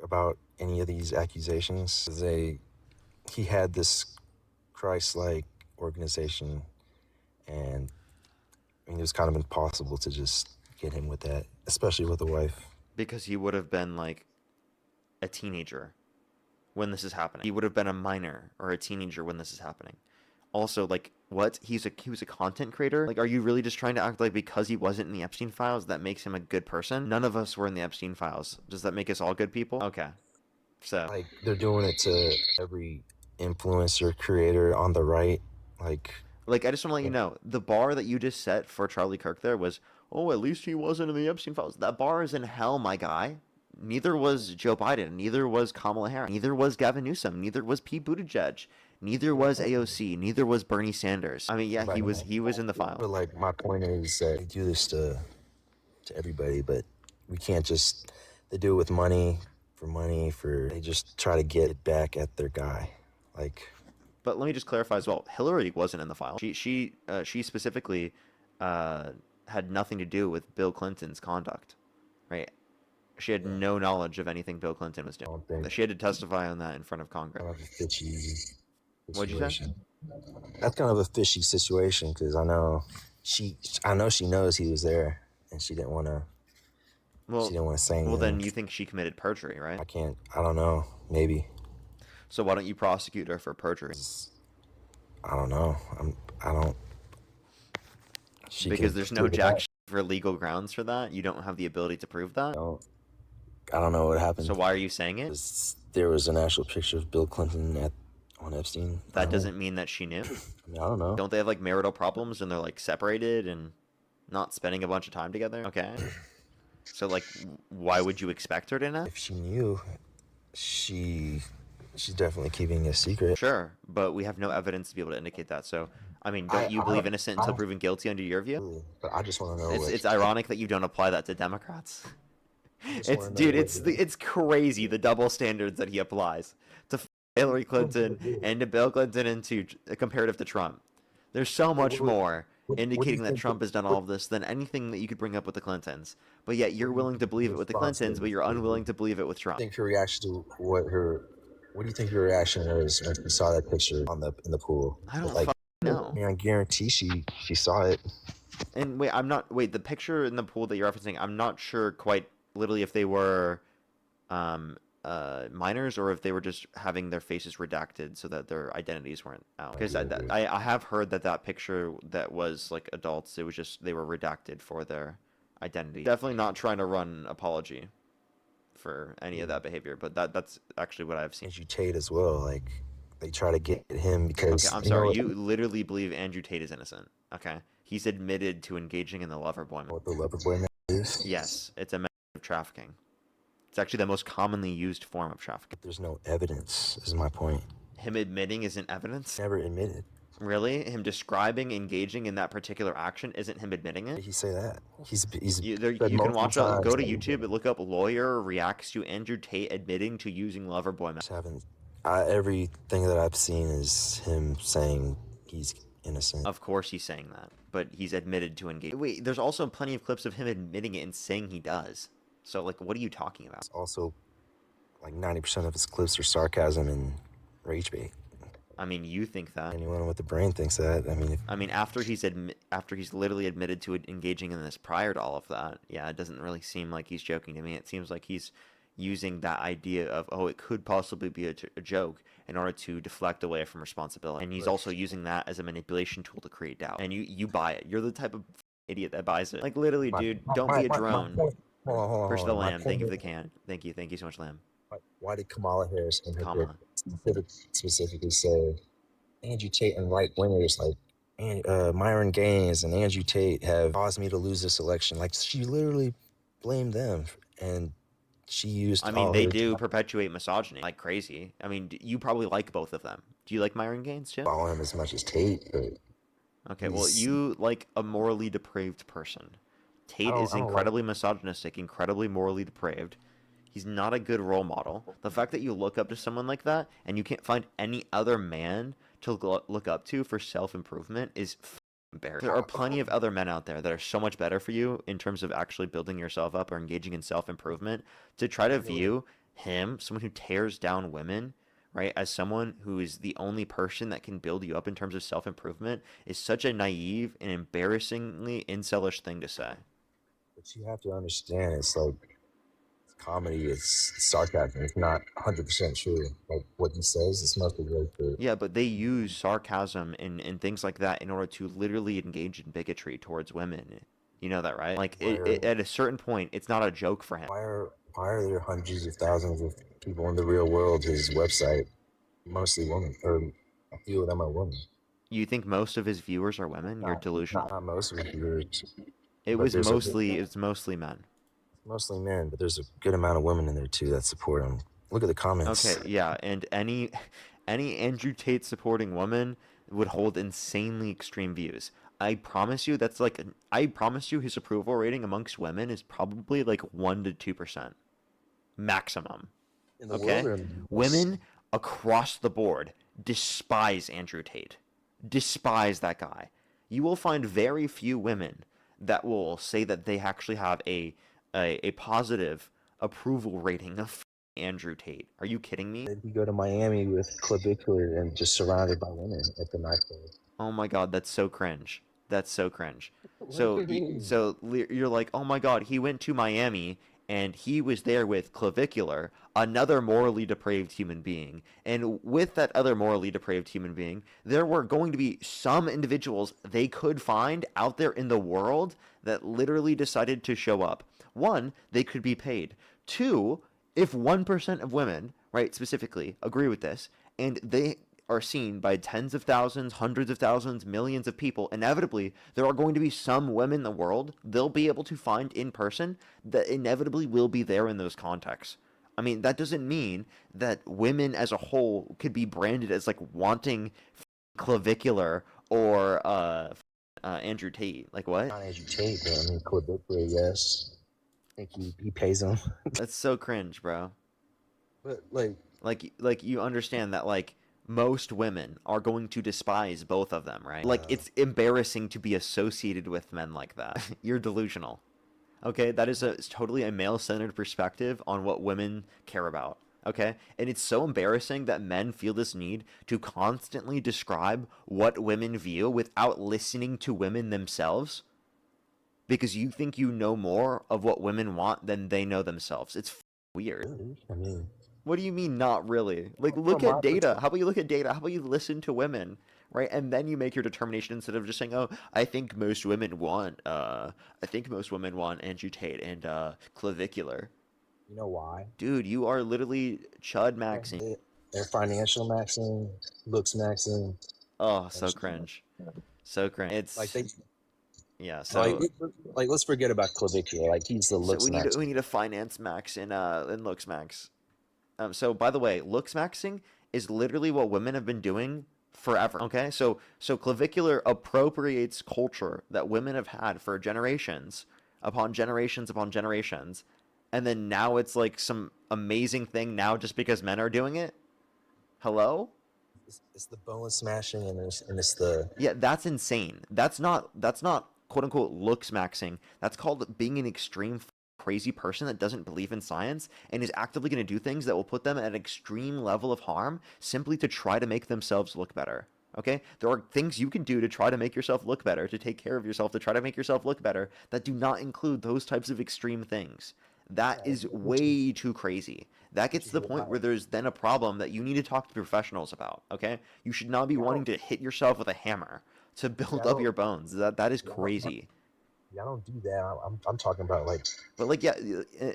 about any of these accusations? He had this Christ-like organization, and I mean, it was kind of impossible to just get him with that, especially with a wife. Because he would have been like a teenager when this is happening. He would have been a minor or a teenager when this is happening. Also, like, what? He was a content creator? Like, are you really just trying to act like because he wasn't in the Epstein files, that makes him a good person? None of us were in the Epstein files. Does that make us all good people? Okay. So, like, they're doing it to every influencer creator on the right. Like, I just want to let you know, the bar that you just set for Charlie Kirk there was, oh, at least he wasn't in the Epstein files. That bar is in hell, my guy. Neither was Joe Biden. Neither was Kamala Harris. Neither was Gavin Newsom. Neither was Pete Buttigieg. Neither was AOC. Neither was Bernie Sanders. I mean, yeah, he was in the file. But like, my point is that they do this to everybody, but we can't just. They do it with money. They just try to get it back at their guy, like. But let me just clarify as well. Hillary wasn't in the file. She specifically had nothing to do with Bill Clinton's conduct, right? She had no knowledge of anything Bill Clinton was doing. She had to testify on that in front of Congress. Kind of a fishy situation. What'd you say? That's kind of a fishy situation because I know she knows he was there, and she didn't want to. Well, she didn't want to say anything. Well, then you think she committed perjury, right? I don't know. Maybe. So why don't you prosecute her for perjury? I don't know. I don't. Because there's no jack for legal grounds for that. You don't have the ability to prove that. I don't know what happened. So why are you saying it? There was an actual picture of Bill Clinton on Epstein. That doesn't mean that she knew. I mean, I don't know. Don't they have like marital problems and they're like separated and not spending a bunch of time together? Okay. So like, why would you expect her to know? If she knew, she's definitely keeping a secret. Sure, but we have no evidence to be able to indicate that. So, I mean, don't you believe innocent until proven guilty under your view? But I just want to know. It's ironic that you don't apply that to Democrats. It's crazy the double standards that he applies to Hillary Clinton and to Bill Clinton and to comparative to Trump. There's so much more indicating that Trump has done all of this than anything that you could bring up with the Clintons. But yet you're willing to believe it with the Clintons, but you're unwilling to believe it with Trump. I think her reaction to what do you think her reaction was when she saw that picture in the pool? I don't know. I mean, I guarantee she saw it. And the picture in the pool that you're referencing, I'm not sure quite literally if they were minors, or if they were just having their faces redacted so that their identities weren't out. Because Yeah, dude. I have heard that picture that was like adults, it was just they were redacted for their identity. Definitely not trying to run an apology for any of that behavior, but that's actually what I've seen. Andrew Tate as well. Like they try to get him Okay, because I'm you know sorry. what, You literally believe Andrew Tate is innocent. Okay, he's admitted to engaging in the lover boy. what the lover boy man is. Yes, it's a method of trafficking. It's actually the most commonly used form of trafficking. There's no evidence, is my point. Him admitting isn't evidence? Never admitted. Really? Him describing engaging in that particular action isn't him admitting Did it? he say that? He's You said can multiple watch times go to that he YouTube and look up lawyer reacts to Andrew Tate admitting to using lover boy method. just haven't. Everything that I've seen is him saying he's innocent. Of course he's saying that, but he's admitted to engage. Wait, there's also plenty of clips of him admitting it and saying he does. So, like, what are you talking about? Also, like 90% of his clips are sarcasm and rage bait. I mean, you think that. Anyone with the brain thinks that. I mean, after he's literally admitted to engaging in this prior to all of that, yeah, it doesn't really seem like he's joking to me. It seems like he's using that idea of, oh, it could possibly be a joke in order to deflect away from responsibility. And he's also using that as a manipulation tool to create doubt. And you buy it. You're the type of idiot that buys it. Like, literally, dude, don't be a drone. Push the lamb. Thank you for the can. Thank you so much, lamb. Why did Kamala Harris in her Kamala. book specifically say Andrew Tate and right wingers like Myron Gaines and Andrew Tate have caused me to lose this election? Like, she literally blamed them, and she used. I mean, they do perpetuate misogyny like crazy. I mean, you probably like both of them. Do you like Myron Gaines too? Follow him as much as Tate, but okay, well, you like a morally depraved person. Tate is incredibly misogynistic, incredibly morally depraved. He's not a good role model. The fact that you look up to someone like that and you can't find any other man to look up to for self-improvement is embarrassing. There are plenty of other men out there that are so much better for you in terms of actually building yourself up or engaging in self-improvement. To try to view him, someone who tears down women, right, as someone who is the only person that can build you up in terms of self-improvement is such a naive and embarrassingly incelish thing to say. But you have to understand, it's like comedy, it's sarcasm. It's not 100% true. Like what he says, it's mostly really true. Yeah, but they use sarcasm and things like that in order to literally engage in bigotry towards women. You know that, right? Like at a certain point, it's not a joke for him. Why are there hundreds of thousands of people in the real world? His website, mostly women, or a few of them are women. You think most of his viewers are women? You're delusional. Not most of his viewers. It's mostly men. Mostly men, but there's a good amount of women in there too that support him. Look at the comments. Okay, yeah, and any Andrew Tate supporting woman would hold insanely extreme views. I promise you his approval rating amongst women is probably like 1 to 2% maximum. Okay? Women across the board despise Andrew Tate. Despise that guy. You will find very few women that will say that they actually have a positive approval rating of Andrew Tate. Are you kidding me? You go to Miami with clavicular and just surrounded by women at the nightclub. Oh my god, that's so cringe. That's so cringe. So you're like, oh my god, he went to Miami and he was there with clavicular, another morally depraved human being. And with that other morally depraved human being, there were going to be some individuals they could find out there in the world that literally decided to show up. One, they could be paid. Two, if 1% of women, right, specifically, agree with this, and they are seen by tens of thousands, hundreds of thousands, millions of people, inevitably, there are going to be some women in the world they'll be able to find in person that inevitably will be there in those contexts. I mean, that doesn't mean that women as a whole could be branded as, like, wanting clavicular or Andrew Tate. Like, what? Not Andrew Tate, but I mean, clavicular, yes. I think he pays them. That's so cringe, bro. But, like you understand that, like, most women are going to despise both of them, right? Like, it's embarrassing to be associated with men like that. You're delusional. Okay? That is it's totally a male-centered perspective on what women care about. Okay? And it's so embarrassing that men feel this need to constantly describe what women view without listening to women themselves because you think you know more of what women want than they know themselves. It's weird. I mean, What do you mean not really? Like, look From my at data. perspective, How about you look at data? How about you listen to women, right? And then you make your determination instead of just saying, "Oh, I think most women want Andrew Tate and clavicular." you know why? Dude, you are literally chud Yeah. maxing. They're financial maxing, looks maxing, Oh, and so cringe. So cringe. like It's they yeah. like So like let's forget about clavicular. Like he's the so looks max. we need a finance max in looks max. So by the way, looks maxing is literally what women have been doing forever. Okay, so clavicular appropriates culture that women have had for generations upon generations, and then now it's like some amazing thing now just because men are doing it. Hello? It's the bone smashing and it's the Yeah, that's insane. That's not quote unquote looks maxing. That's called being an extreme crazy person that doesn't believe in science and is actively going to do things that will put them at an extreme level of harm simply to try to make themselves look better. Okay? There are things you can do to try to make yourself look better, to take care of yourself, to try to make yourself look better that do not include those types of extreme things. That yeah, is which is way too crazy. That which gets to is the point why where there's then a problem that you need to talk to professionals about, okay? You should not be y'all wanting don't to hit yourself with a hammer to build y'all up don't your bones. That is y'all don't crazy. y'all don't do that. I'm talking about like But like, yeah,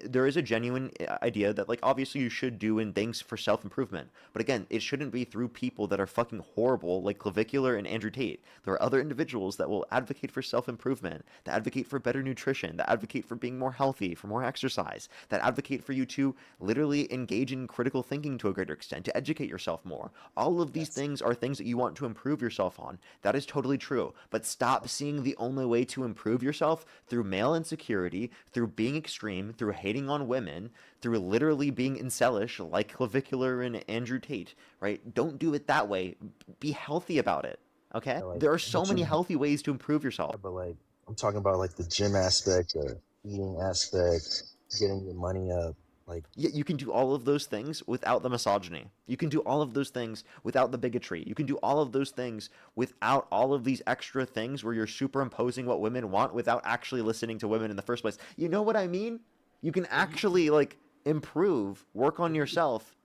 there is a genuine idea that like obviously you should do in things for self improvement. But again, it shouldn't be through people that are fucking horrible, like Clavicular and Andrew Tate. There are other individuals that will advocate for self improvement, that advocate for better nutrition, that advocate for being more healthy, for more exercise, that advocate for you to literally engage in critical thinking to a greater extent, to educate yourself more. All of these that's things are things that you want to improve yourself on. That is totally true. But stop seeing the only way to improve yourself through male insecurity, through being extreme, through hating on women, through literally being incelish like Clavicular and Andrew Tate, right? Don't do it that way. Be healthy about it, okay? like There are so what many you healthy ways to improve yourself. but like I'm talking about like the gym aspect, the eating aspect, getting your money up. Like Yet you can do all of those things without the misogyny. You can do all of those things without the bigotry. You can do all of those things without all of these extra things where you're superimposing what women want without actually listening to women in the first place. You know what I mean? You can yeah, actually like improve, work on you, yourself.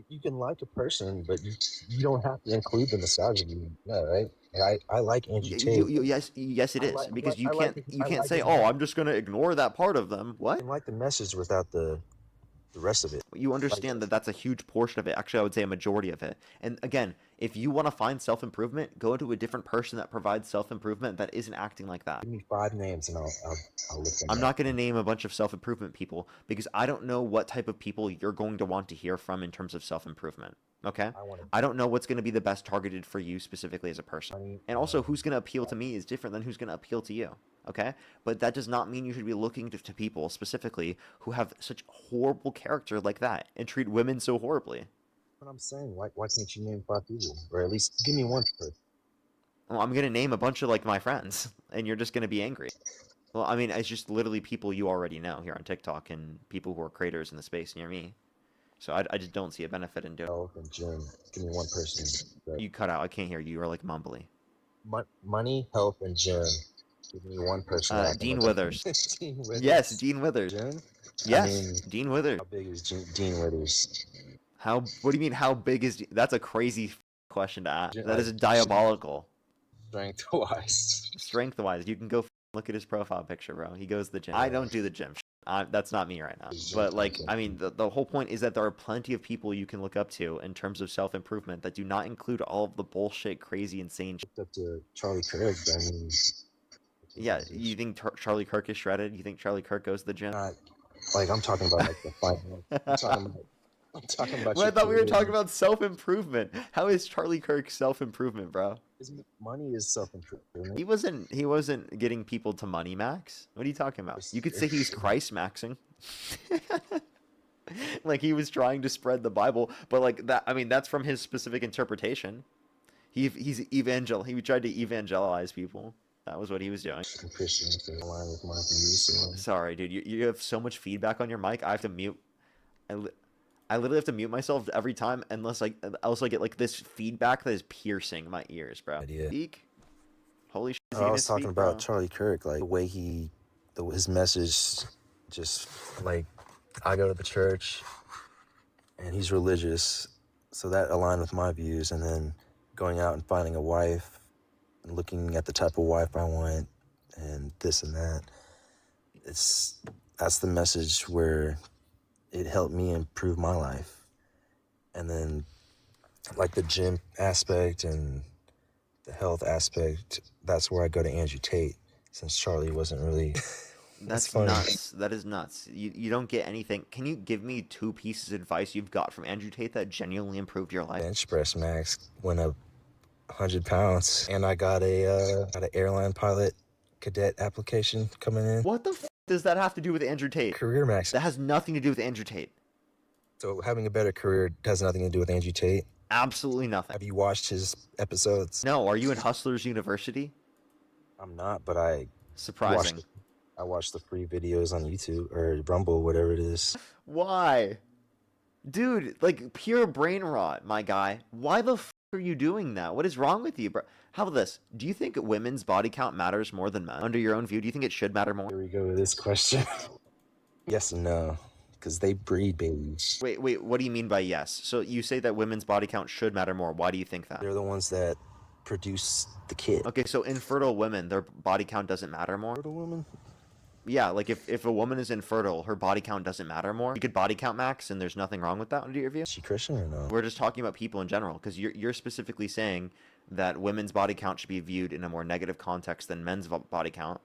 you can like a person, but you don't have to include the misogyny. No, right? Like, I like Andrew Tate. Yes, yes, it is because you I can't like say, his "Oh, I'm just gonna ignore that part of them." I What? can like the message without the rest of it. You Like understand that that's a huge portion of it. Actually, I would say a majority of it. And again, if you want to find self improvement, go to a different person that provides self improvement that isn't acting like that. give me 5 names and I'll look them I'm up. not going to name a bunch of self improvement people because I don't know what type of people you're going to want to hear from in terms of self improvement. Okay? I want I don't know what's going to be the best targeted for you specifically as a person. money. And also, who's going to appeal to me is different than who's going to appeal to you. Okay? But that does not mean you should be looking to people specifically who have such horrible character like that and treat women so horribly. What I'm saying, why can't you name 5 people, or at least give me one person? Well, I'm going to name a bunch of like my friends and you're just going to be angry. Well, I mean, it's just literally people you already know here on TikTok and people who are creators in the space near me. So I just don't see a benefit in doing it. Health and gym. Give me one person. That, You cut out. I can't hear you. You are like mumbly. money, health, and gym. Give me one person that I can Dean look up Withers. to. Dean Yes, Withers. Dean Withers. Gym? I Yes, mean, Dean Withers. how big is Dean Withers? How? What do you mean? How big is? That's a crazy question to ask. That is Like diabolical. strength wise. Strength-wise, you can go look at his profile picture, bro. He goes to the gym. I don't do the gym. That's not me right now. But like, I mean, the whole point is that there are plenty of people you can look up to in terms of self-improvement that do not include all of the bullshit, crazy, insane. Looked up to Charlie Kirk. I mean, Yeah, you think Charlie Kirk is shredded? You think Charlie Kirk goes to the gym? not like I'm talking about like the fight. I'm talking about Well, I your thought we were career. talking about self-improvement. How is Charlie Kirk self-improvement, bro? Money is self improvement. He wasn't getting people to money max. What are you talking about? You could say he's Christ maxing. Like he was trying to spread the Bible, but like that, I mean, that's from his specific interpretation. He tried to evangelize people. That was what he was doing. Christians in line with my views. So Sorry, dude. You have so much feedback on your mic. I have to mute. I literally have to mute myself every time unless else I get like this feedback that is piercing my ears, bro. Idea. Speak. Holy shit. I was talking about Charlie Kirk, like the way his message, just like I go to the church, and he's religious, so that aligned with my views. And then going out and finding a wife and looking at the type of wife I want and this and that, that's the message where it helped me improve my life. And then like the gym aspect and the health aspect, that's where I go to Andrew Tate, since Charlie wasn't really. That's funny. nuts. That is nuts. You don't get anything. Can you give me 2 pieces of advice you've got from Andrew Tate that genuinely improved your life? Bench press max went up 100 pounds, and I got an airline pilot cadet application coming in. What the does that have to do with Andrew Tate? Career max. That has nothing to do with Andrew Tate. So having a better career has nothing to do with Andrew Tate. Absolutely nothing. Have you watched his episodes? No. Are you in Hustlers University? I'm not, but I Surprising. watch the free videos on YouTube or Rumble, whatever it is. Why? Dude, like pure brain rot, my guy. Why the are you doing that? What is wrong with you, bro? How about this? Do you think women's body count matters more than men? Under your own view, do you think it should matter more? Here we go with this question. Yes and no, because they breed babies. Wait, what do you mean by yes? So you say that women's body count should matter more. Why do you think that? They're the ones that produce the kid. Okay, so infertile women, their body count doesn't matter more? Fertile women? Yeah, like if a woman is infertile, her body count doesn't matter more. You could body count max, and there's nothing wrong with that under your view? Is she Christian or no? We're just talking about people in general, because you're specifically saying that women's body count should be viewed in a more negative context than men's body count.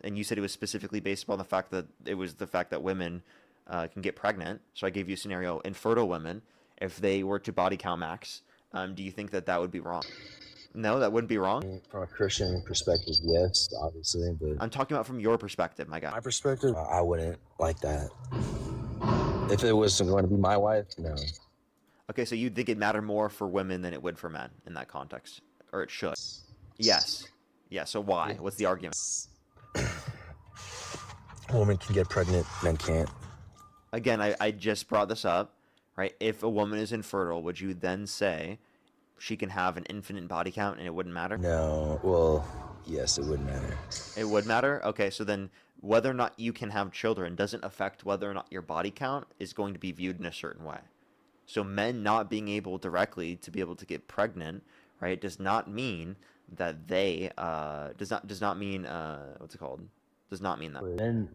And you said it was specifically based upon the fact that women can get pregnant. So I gave you a scenario: infertile women, if they were to body count max, do you think that would be wrong? No, that wouldn't be wrong. From a Christian perspective, yes, obviously, but I'm talking about from your perspective, my guy. my perspective, I wouldn't like that. If it was going to be my wife, no. Okay, so you think it matter more for women than it would for men in that context, or it should? Yes. Yeah. So why? What's the argument? Women can get pregnant, men can't. Again, I just brought this up, right? If a woman is infertile, would you then say she can have an infinite body count and it wouldn't matter? No, well, yes, it would matter. It would matter? Okay, so then whether or not you can have children doesn't affect whether or not your body count is going to be viewed in a certain way. So men not being able directly to be able to get pregnant, right, does not mean that they does not mean what's it called? Does not mean that.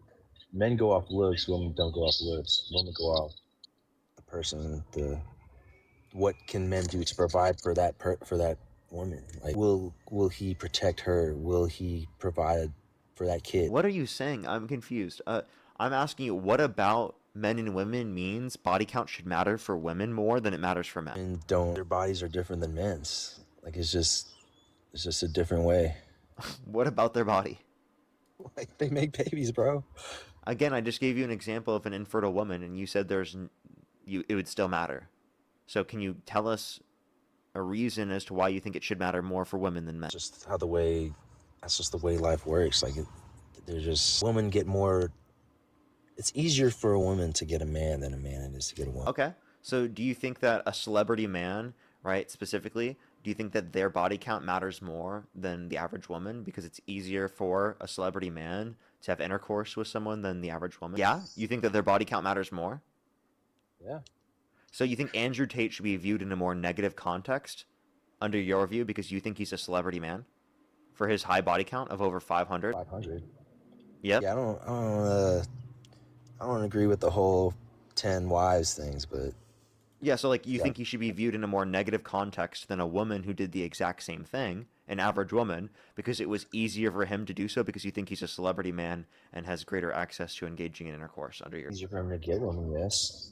Men go off looks, women don't go off looks. Women go off the person, what can men do to provide for that woman? Like, will he protect her? Will he provide for that kid? What are you saying? I'm confused. I'm asking you, what about men and women means body count should matter for women more than it matters for men? Men don't. Their bodies are different than men's. Like, it's just a different way. What about their body? Like, they make babies, bro. Again, I just gave you an example of an infertile woman, and you said it would still matter. So can you tell us a reason as to why you think it should matter more for women than men? That's just the way life works. Like, women get more. It's easier for a woman to get a man than a man it is to get a woman. Okay. So do you think that a celebrity man, right, specifically, do you think that their body count matters more than the average woman because it's easier for a celebrity man to have intercourse with someone than the average woman? Yeah? You think that their body count matters more? Yeah. So you think Andrew Tate should be viewed in a more negative context under your view because you think he's a celebrity man for his high body count of over 500? 500. Yep. Yeah, I don't agree with the whole 10 wives things, but yeah, so like you think he should be viewed in a more negative context than a woman who did the exact same thing, an average woman, because it was easier for him to do so because you think he's a celebrity man and has greater access to engaging in intercourse under your... easier for him to get women, yes.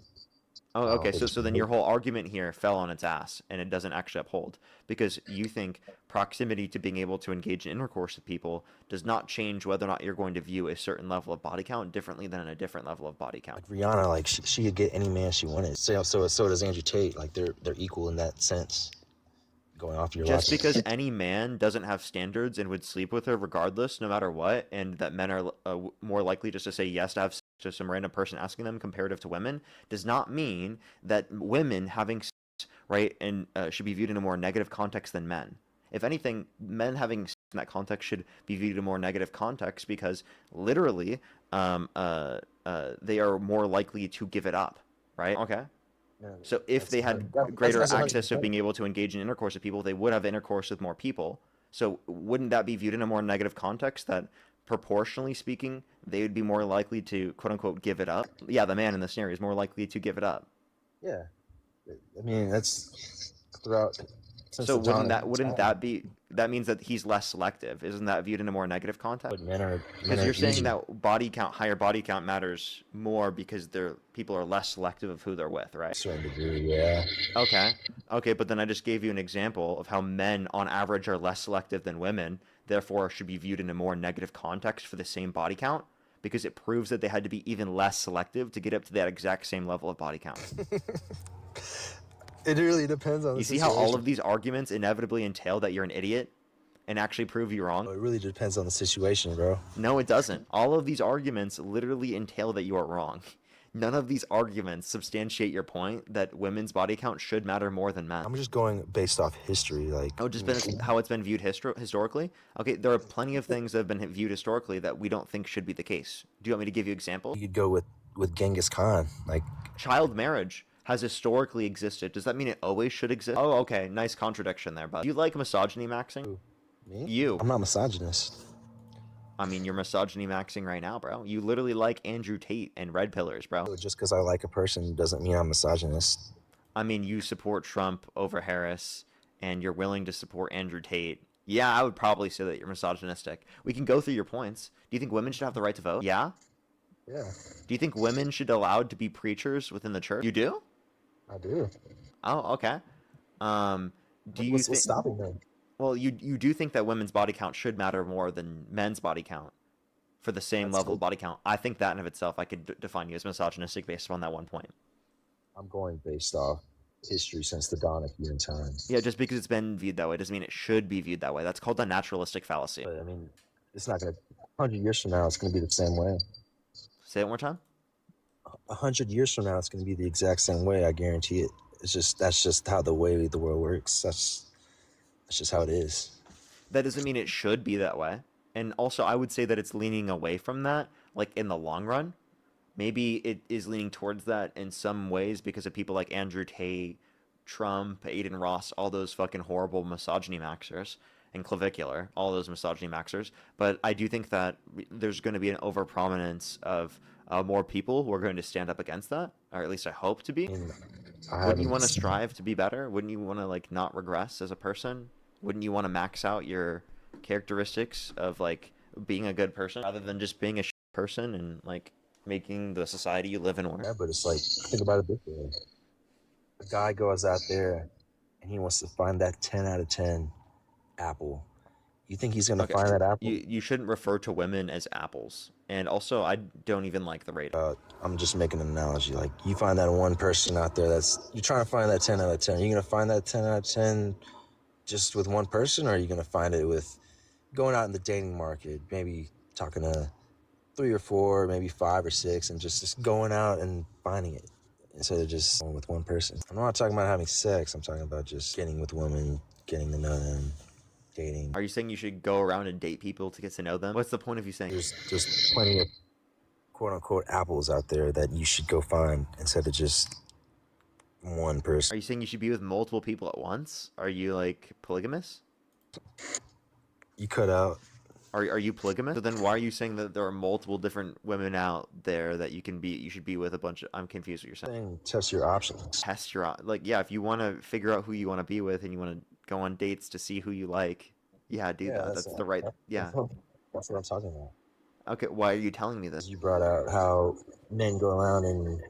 Oh, okay. So then your whole argument here fell on its ass, and it doesn't actually uphold because you think proximity to being able to engage in intercourse with people does not change whether or not you're going to view a certain level of body count differently than a different level of body count. Like Rihanna, like she could get any man she wanted. So does Andrew Tate. Like they're equal in that sense. Going off your Just logic. because any man doesn't have standards and would sleep with her regardless, no matter what, and that men are more likely just to say yes to have sex to some random person asking them comparative to women, does not mean that women having sex, right, and should be viewed in a more negative context than men. If anything, men having sex in that context should be viewed in a more negative context because literally they are more likely to give it up, right? Okay. No, So if that's they had greater access of being able to engage in intercourse with people, they would have intercourse with more people. So wouldn't that be viewed in a more negative context that proportionally speaking, they would be more likely to quote unquote give it up? Yeah, the man in the scenario is more likely to give it up. Yeah, I mean that's throughout since So the dawn of wouldn't time. that be that means that he's less selective? Isn't that viewed in a more negative context? But men Because are you're saying easier that body count, higher body count matters more because people are less selective of who they're with, to a right? certain degree. Yeah, Okay. Okay, but then I just gave you an example of how men on average are less selective than women, therefore should be viewed in a more negative context for the same body count because it proves that they had to be even less selective to get up to that exact same level of body count. it really depends on the You see how all situation. of these arguments inevitably entail that you're an idiot and actually prove you wrong? It really depends on the situation, bro. No, it doesn't. All of these arguments literally entail that you are wrong. None of these arguments substantiate your point that women's body count should matter more than men. I'm just going based off history, like Oh, just been how it's been viewed historically? Okay, there are plenty of things that have been viewed historically that we don't think should be the case. Do you want me to give you examples? you could go with Genghis Khan, like Child marriage has historically existed. Does that mean it always should exist? Oh, okay. Nice contradiction there, bud. Do you like misogyny maxing? me. You. I'm not misogynist. I mean, you're misogyny maxing right now, bro. You literally like Andrew Tate and red pillars, bro. Just because I like a person doesn't mean I'm misogynist. I mean, you support Trump over Harris, and you're willing to support Andrew Tate. Yeah, I would probably say that you're misogynistic. We can go through your points. Do you think women should have the right to vote? Yeah. Yeah, Do you think women should be allowed to be preachers within the church? You do? I do. Oh, okay. Do you What's think? stopping them? Well, you do think that women's body count should matter more than men's body count for the same That's level cool. of body count. I think that in of itself, I could define you as misogynistic based upon that one point. I'm going based off history since the dawn of human time. Yeah, just because it's been viewed that way doesn't mean it should be viewed that way. That's called the naturalistic fallacy. But I mean, it's not gonna. 100 years from now, it's gonna be the same way. Say it one more time. 100 years from now, it's gonna be the exact same way. I guarantee it. That's just how the way the world works. That's just how it is. That doesn't mean it should be that way. And also, I would say that it's leaning away from that, like in the long run. Maybe it is leaning towards that in some ways because of people like Andrew Tate, Trump, Aiden Ross, all those fucking horrible misogyny maxers, and Clavicular, all those misogyny maxers. But I do think that there's going to be an overprominence of more people who are going to stand up against that, or at least I hope to be. I mean, Wouldn't you want to strive to be better? Wouldn't you want to like not regress as a person? Wouldn't you want to max out your characteristics of like being a good person rather than just being a person and like making the society you live in work? Yeah, but it's like, think about it this way. A guy goes out there and he wants to find that 10 out of 10 apple. You think he's gonna Okay. find that apple? You shouldn't refer to women as apples. And also, I don't even like the rating. I'm just making an analogy. Like, you find that one person out there you're trying to find that 10 out of 10. Are you gonna find that 10 out of 10 just with one person, or are you gonna find it with going out in the dating market, maybe talking to 3 or 4, maybe 5 or 6, and just going out and finding it instead of just going with one person? I'm not talking about having sex. I'm talking about just getting with women, getting to know them, dating. Are you saying you should go around and date people to get to know them? What's the point of you saying? There's plenty of quote unquote apples out there that you should go find instead of just one Are person. you saying you should be with multiple people at once? Are you like polygamous? You cut out. Are you polygamous? So then why are you saying that there are multiple different women out there that you should be with a bunch of? I'm confused what you're saying. Saying test your options. Test your like yeah, if you want to figure out who you want to be with and you want to go on dates to see who you like, yeah, do that. That's the right. Yeah. That's what I'm talking about. Okay, why are you telling me this? You brought out how men go around and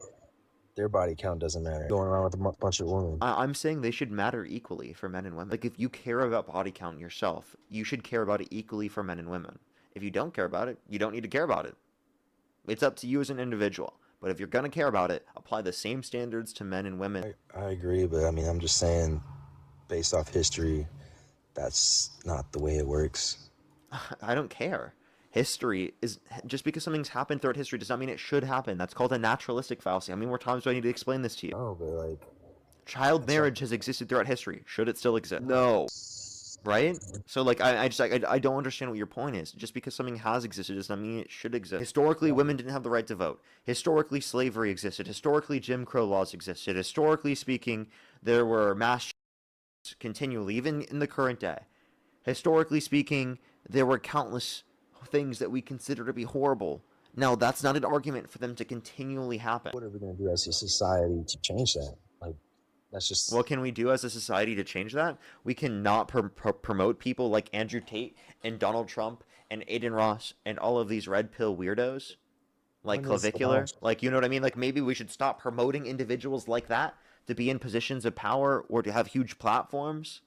their body count doesn't matter. Going around with a bunch of women. I'm saying they should matter equally for men and women. Like if you care about body count yourself, you should care about it equally for men and women. If you don't care about it, you don't need to care about it. It's up to you as an individual. But if you're gonna care about it, apply the same standards to men and women. I agree, but I mean, I'm just saying, based off history, that's not the way it works. I don't care. History is just because something's happened throughout history does not mean it should happen. That's called a naturalistic fallacy. How many more times do I need to explain this to you? Oh, but like, Child marriage has existed throughout history. Should it still exist? No. right? So like I don't understand what your point is. Just because something has existed does not mean it should exist. Historically, women didn't have the right to vote. Historically, slavery existed. Historically, Jim Crow laws existed. Historically speaking, there were mass shootings continually, even in the current day. Historically speaking, there were countless things that we consider to be horrible. Now, that's not an argument for them to continually happen. What are we gonna do as a society to change that? Like, that's just What can we do as a society to change that? We cannot promote people like Andrew Tate and Donald Trump and Aiden Ross and all of these red pill weirdos, like when is Clavicular. Like, you know what I mean? Like, maybe we should stop promoting individuals like that to be in positions of power or to have huge platforms.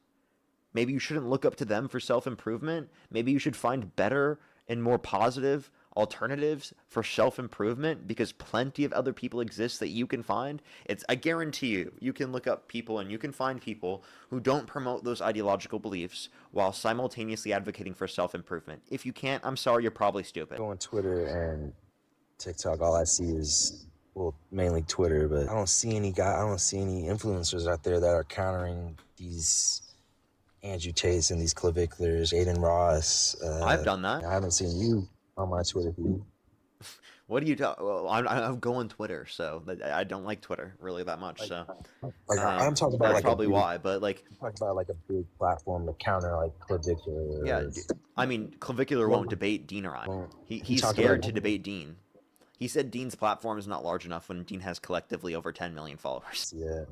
Maybe you shouldn't look up to them for self-improvement. Maybe you should find better and more positive alternatives for self-improvement, because plenty of other people exist that you can find. I guarantee you can look up people and you can find people who don't promote those ideological beliefs while simultaneously advocating for self-improvement. If you can't, I'm sorry, you're probably stupid. go on Twitter and TikTok, all I see is, well, mainly Twitter, but I don't see any influencers out there that are countering these Andrew Tates and these Claviculars, Aiden Ross. I've done that. I haven't seen you on my Twitter feed. What do you talk? Well, I'm going Twitter, so I don't like Twitter really that much. So Like, I'm talking about that's like probably why. But like, I'm talking about like a big platform to counter like Clavicular. yeah, I mean, Clavicular won't debate Dean or I. He's scared to debate Dean. He said Dean's platform is not large enough when Dean has collectively over 10 million followers. Yeah,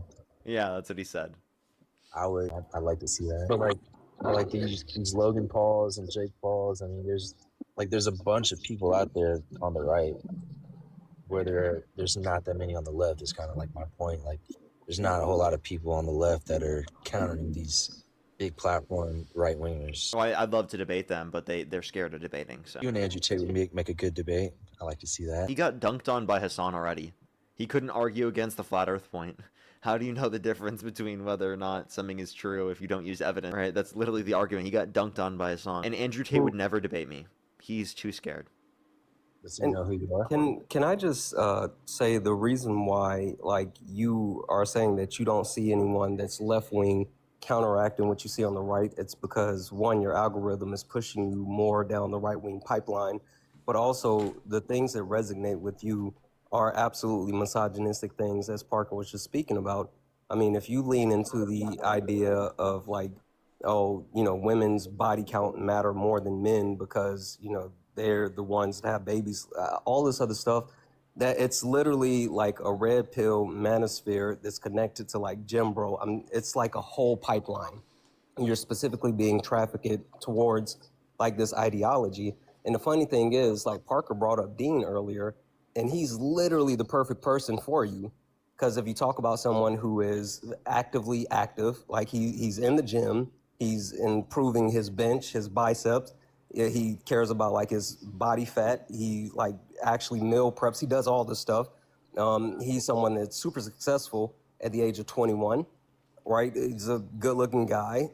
Yeah, that's what he said. I'd like to see that. But like, I like these Logan Pauls and Jake Pauls. I mean, there's a bunch of people out there on the right where there's not that many on the left. Is kind of like my point. Like, there's not a whole lot of people on the left that are countering these big platform right wingers. So I'd love to debate them, but they're scared of debating. So You and Andrew Tate would make a good debate. I like to see that. he got dunked on by Hassan already. He couldn't argue against the flat Earth point. How do you know the difference between whether or not something is true if you don't use evidence? Right? That's literally the argument. He got dunked on by Hassan. And Andrew Tate would never debate me. He's too scared. Does he know who you are? Can I just say the reason why, like, you are saying that you don't see anyone that's left wing counteracting what you see on the right? It's because, one, your algorithm is pushing you more down the right wing pipeline, but also the things that resonate with you are absolutely misogynistic things, as Parker was just speaking about. I mean, if you lean into the idea of like, oh, women's body count matter more than men because, they're the ones that have babies, all this other stuff, that it's literally like a red pill manosphere that's connected to like Jim Bro. I mean, it's like a whole pipeline. And you're specifically being trafficked towards like this ideology. And the funny thing is, like Parker brought up Dean earlier, and he's literally the perfect person for you. Because if you talk about someone who is actively active, like he's in the gym, he's improving his bench, his biceps, he cares about like his body fat, he like actually meal preps, he does all this stuff. He's someone that's super successful at the age of 21, right? He's a good looking guy,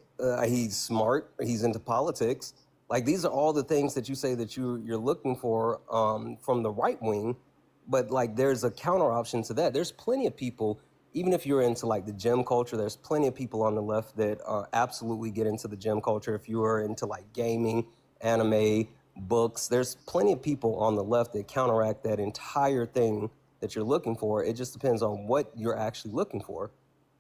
he's smart, he's into politics. Like, these are all the things that you say that you're looking for from the right wing. But like, there's a counter option to that. There's plenty of people, even if you're into like the gym culture, there's plenty of people on the left that absolutely get into the gym culture. If you are into like gaming, anime, books, there's plenty of people on the left that counteract that entire thing that you're looking for. It just depends on what you're actually looking for.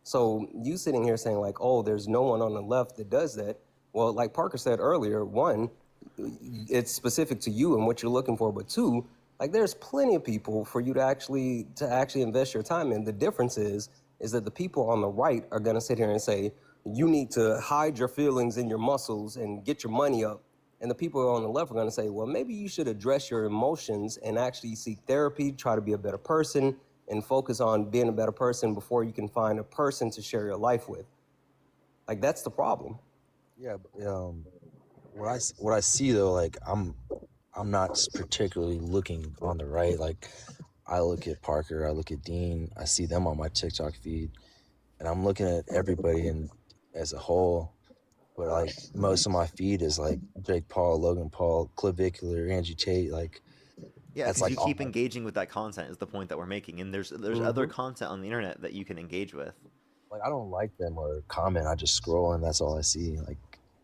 So you sitting here saying like, oh, there's no one on the left that does that. Well, like Parker said earlier, one, it's specific to you and what you're looking for, but two, like, there's plenty of people for you to actually invest your time in. The difference is that the people on the right are going to sit here and say, you need to hide your feelings in your muscles and get your money up. And the people on the left are going to say, well, maybe you should address your emotions and actually seek therapy, try to be a better person, and focus on being a better person before you can find a person to share your life with. Like, that's the problem. Yeah, what I see though, like I'm not particularly looking on the right. Like, I look at Parker, I look at Dean, I see them on my TikTok feed, and I'm looking at everybody as a whole. But like, most of my feed is like Jake Paul, Logan Paul, Clavicular, Andrew Tate. Like, yeah, that's because like you keep engaging with that content is the point that we're making, and there's other content on the internet that you can engage with. Like, I don't like them or comment. I just scroll and that's all I see. Like,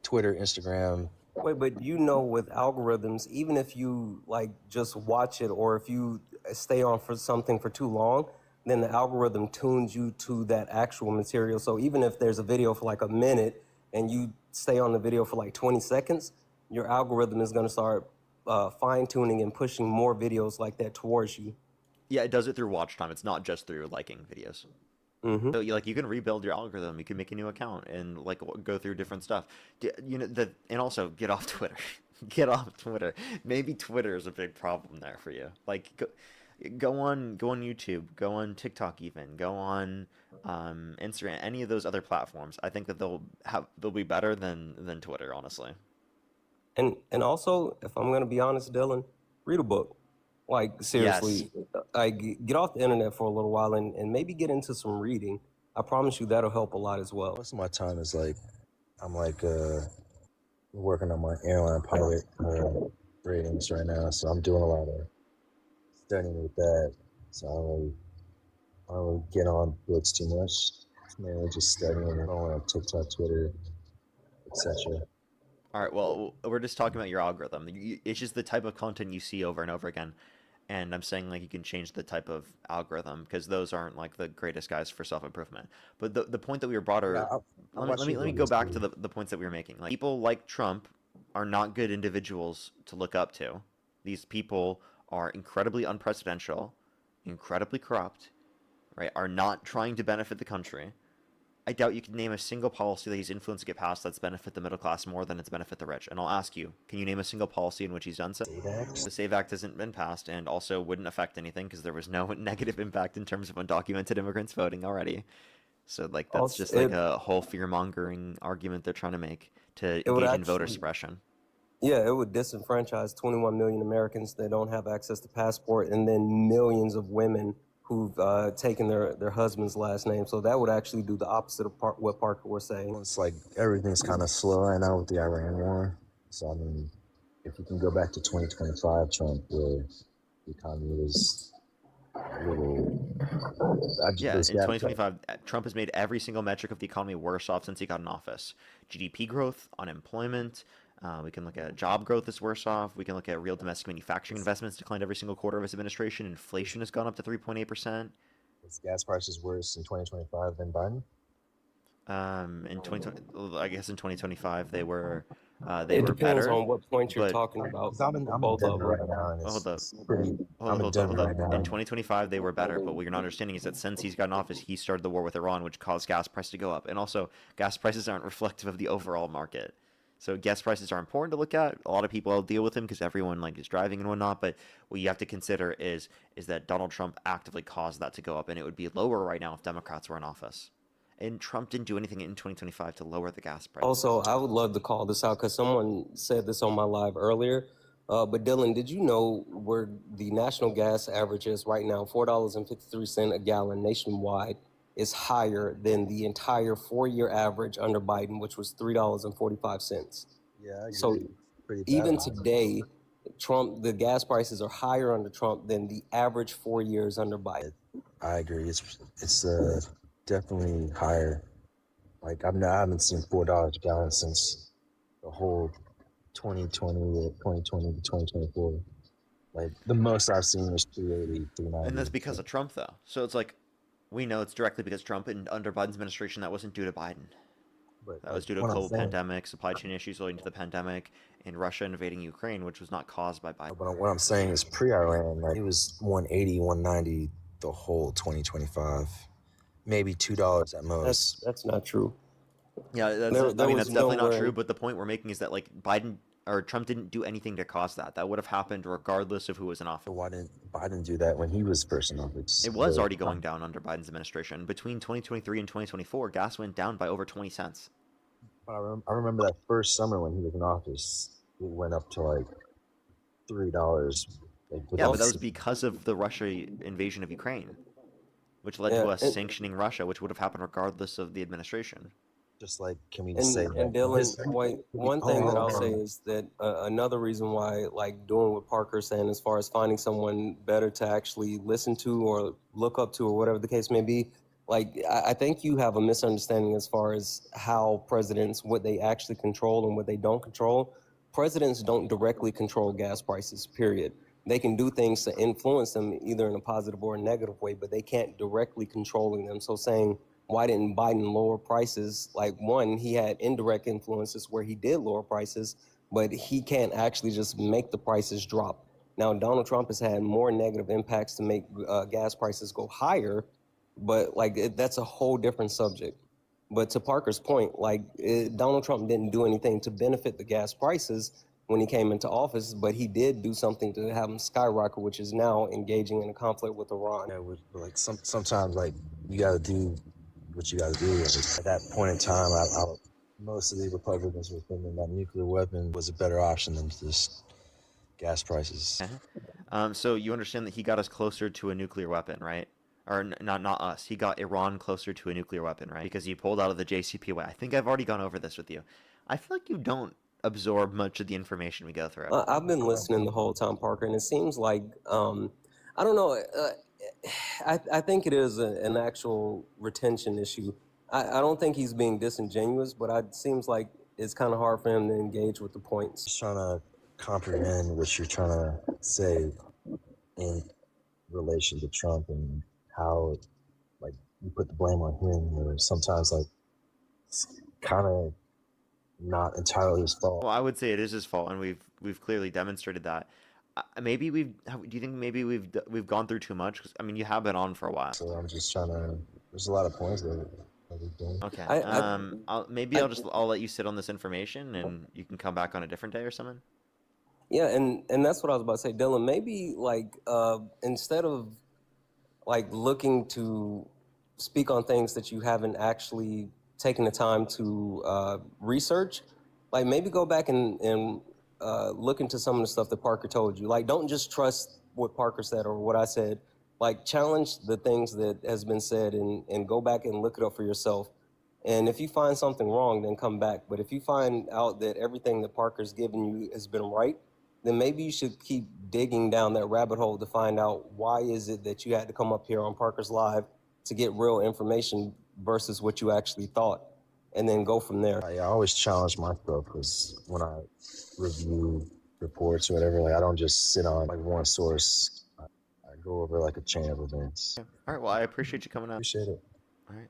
Twitter, Instagram. Wait, but you know, with algorithms, even if you like just watch it or if you stay on for something for too long, then the algorithm tunes you to that actual material. So even if there's a video for like a minute and you stay on the video for like 20 seconds, your algorithm is going to start fine tuning and pushing more videos like that towards you. Yeah, it does it through watch time. It's not just through liking videos. Hmm. So you can rebuild your algorithm. You can make a new account and like go through different stuff. And also get off Twitter. Get off Twitter. Maybe Twitter is a big problem there for you. Like go on YouTube, go on TikTok, even go on Instagram, any of those other platforms. I think that they'll be better than Twitter, honestly. And also, if I'm gonna be honest, Dylan, read a book. Like Yes. seriously, get off the internet for a little while and maybe get into some reading. I promise you that'll help a lot as well. Most of my time is like, I'm like working on my airline pilot ratings right now, so I'm doing a lot of studying with that. So I don't really get on books too much. It's mainly just studying on TikTok, Twitter, etc. All right, well, we're just talking about your algorithm. It's just the type of content you see over and over again. And I'm saying like you can change the type of algorithm because those aren't like the greatest guys for self-improvement. But the point that we were brought Yeah, are, I let me watch let me you let me on go this back to too. the points that we were making. Like people like Trump are not good individuals to look up to. These people are incredibly unpresidential, incredibly corrupt, right? Are not trying to benefit the country. I doubt you can name a single policy that he's influenced to get passed that's benefit the middle class more than it's benefit the rich. And I'll ask you, can you name a single policy in which he's done so? Save Act? The SAVE Act hasn't been passed and also wouldn't affect anything because there was no negative impact in terms of undocumented immigrants voting already. So like that's Also, just like a whole fear-mongering argument they're trying to make to it would engage in voter actually, suppression. yeah, it would disenfranchise 21 million Americans that don't have access to passport, and then millions of women who've taken their husband's last name. So that would actually do the opposite of what Parker was saying. It's like everything's kind of slow right now with the Iran war. So I mean, if you can go back to 2025, Trump, where the economy was a little, Yeah, those in gas 2025, Trump has made every single metric of the economy worse off since he got in office. GDP growth, unemployment. We can look at job growth is worse off. We can look at real domestic manufacturing investments declined every single quarter of his administration. Inflation has gone up to 3.8%. was gas prices worse in 2025 than Biden? In 2020, I guess in 2025, they It were depends better, on what point you're but talking about Because I'm for in both of Denver them. right now, and hold up. it's pretty. I'm in Denver Hold up. right In now. 2025, they were better, but what you're not understanding is that since he's gotten office, he started the war with Iran, which caused gas prices to go up. And also, gas prices aren't reflective of the overall market. So gas prices are important to look at. A lot of people deal with them because everyone like is driving and whatnot. But what you have to consider is that Donald Trump actively caused that to go up, and it would be lower right now if Democrats were in office. And Trump didn't do anything in 2025 to lower the gas price. Also, I would love to call this out because someone said this on my live earlier. But Dylan, did you know where the national gas average is right now, $4.53 a gallon nationwide, is higher than the entire 4-year average under Biden, which was $3.45. Yeah, I agree. So Pretty bad. even today, the gas prices are higher under Trump than the average 4 years under Biden. I agree. It's definitely higher. Like I haven't seen $4 a gallon since the whole 2020 or 2020 to 2024. Like the most I've seen was 380, And that's 390. because of Trump, though. So it's like, we know it's directly because Trump, and under Biden's administration, that wasn't due to Biden. But That like, was due to a what I'm global saying, pandemic, supply chain issues relating to the pandemic, and Russia invading Ukraine, which was not caused by Biden. but what I'm saying is pre-Iran, like it was 180, 190 the whole 2025, maybe $2 at most. That's not true. Yeah, There that's was definitely not true. nowhere. But the point we're making is that like Biden or Trump didn't do anything to cause that. That would have happened regardless of who was in office. So why didn't Biden do that when he was first in office? It was already going down under Biden's administration. Between 2023 and 2024, gas went down by over 20 cents. I remember that first summer when he was in office, it went up to like $3. Like, Yeah, but that was because of the Russia invasion of Ukraine, which led to us sanctioning Russia, which would have happened regardless of the administration. just like, can we just say And Dylan, one thing that I'll say is that another reason why, like doing what Parker's saying, as far as finding someone better to actually listen to or look up to or whatever the case may be, Like, I think you have a misunderstanding as far as how presidents, what they actually control and what they don't control. Presidents don't directly control gas prices, period. They can do things to influence them either in a positive or a negative way, but they can't directly controlling them. So saying, why didn't Biden lower prices? Like, one, he had indirect influences where he did lower prices, but he can't actually just make the prices drop. Now, Donald Trump has had more negative impacts to make gas prices go higher, but like that's a whole different subject. But to Parker's point, like Donald Trump didn't do anything to benefit the gas prices when he came into office, but he did do something to have them skyrocket, which is now engaging in a conflict with Iran. Yeah, like sometimes like you got to do what you got to do. Like, at that point in time, most of the Republicans were thinking that nuclear weapon was a better option than just gas prices. So you understand that he got us closer to a nuclear weapon, right? Or not us. He got Iran closer to a nuclear weapon, right? Because he pulled out of the JCPOA. I think I've already gone over this with you. I feel like you don't absorb much of the information we go through. I've been listening the whole time, Parker, and it seems like I don't know. I think it is an actual retention issue. I don't think he's being disingenuous, but it seems like it's kind of hard for him to engage with the points. Just trying to comprehend what you're trying to say in relation to Trump and how, like, you put the blame on him, or sometimes like it's kind of not entirely his fault. Well, I would say it is his fault, and we've clearly demonstrated that. Maybe do you think maybe we've gone through too much? 'Cause, I mean, you have been on for a while. So I'm just trying to. There's a lot of points that we've done. Okay. I I'll let you sit on this information, and you can come back on a different day or something. Yeah, and that's what I was about to say, Dylan. Maybe like instead of like looking to speak on things that you haven't actually taken the time to research, like maybe go back and look into some of the stuff that Parker told you. Like, don't just trust what Parker said or what I said. Like, challenge the things that has been said and go back and look it up for yourself. And if you find something wrong, then come back. But if you find out that everything that Parker's given you has been right, then maybe you should keep digging down that rabbit hole to find out why is it that you had to come up here on Parker's Live to get real information versus what you actually thought, and then go from there. I always challenge myself, because when I review reports or whatever, like I don't just sit on like one source. I go over like a chain of events. All right. Well, I appreciate you coming up. Appreciate it. All right.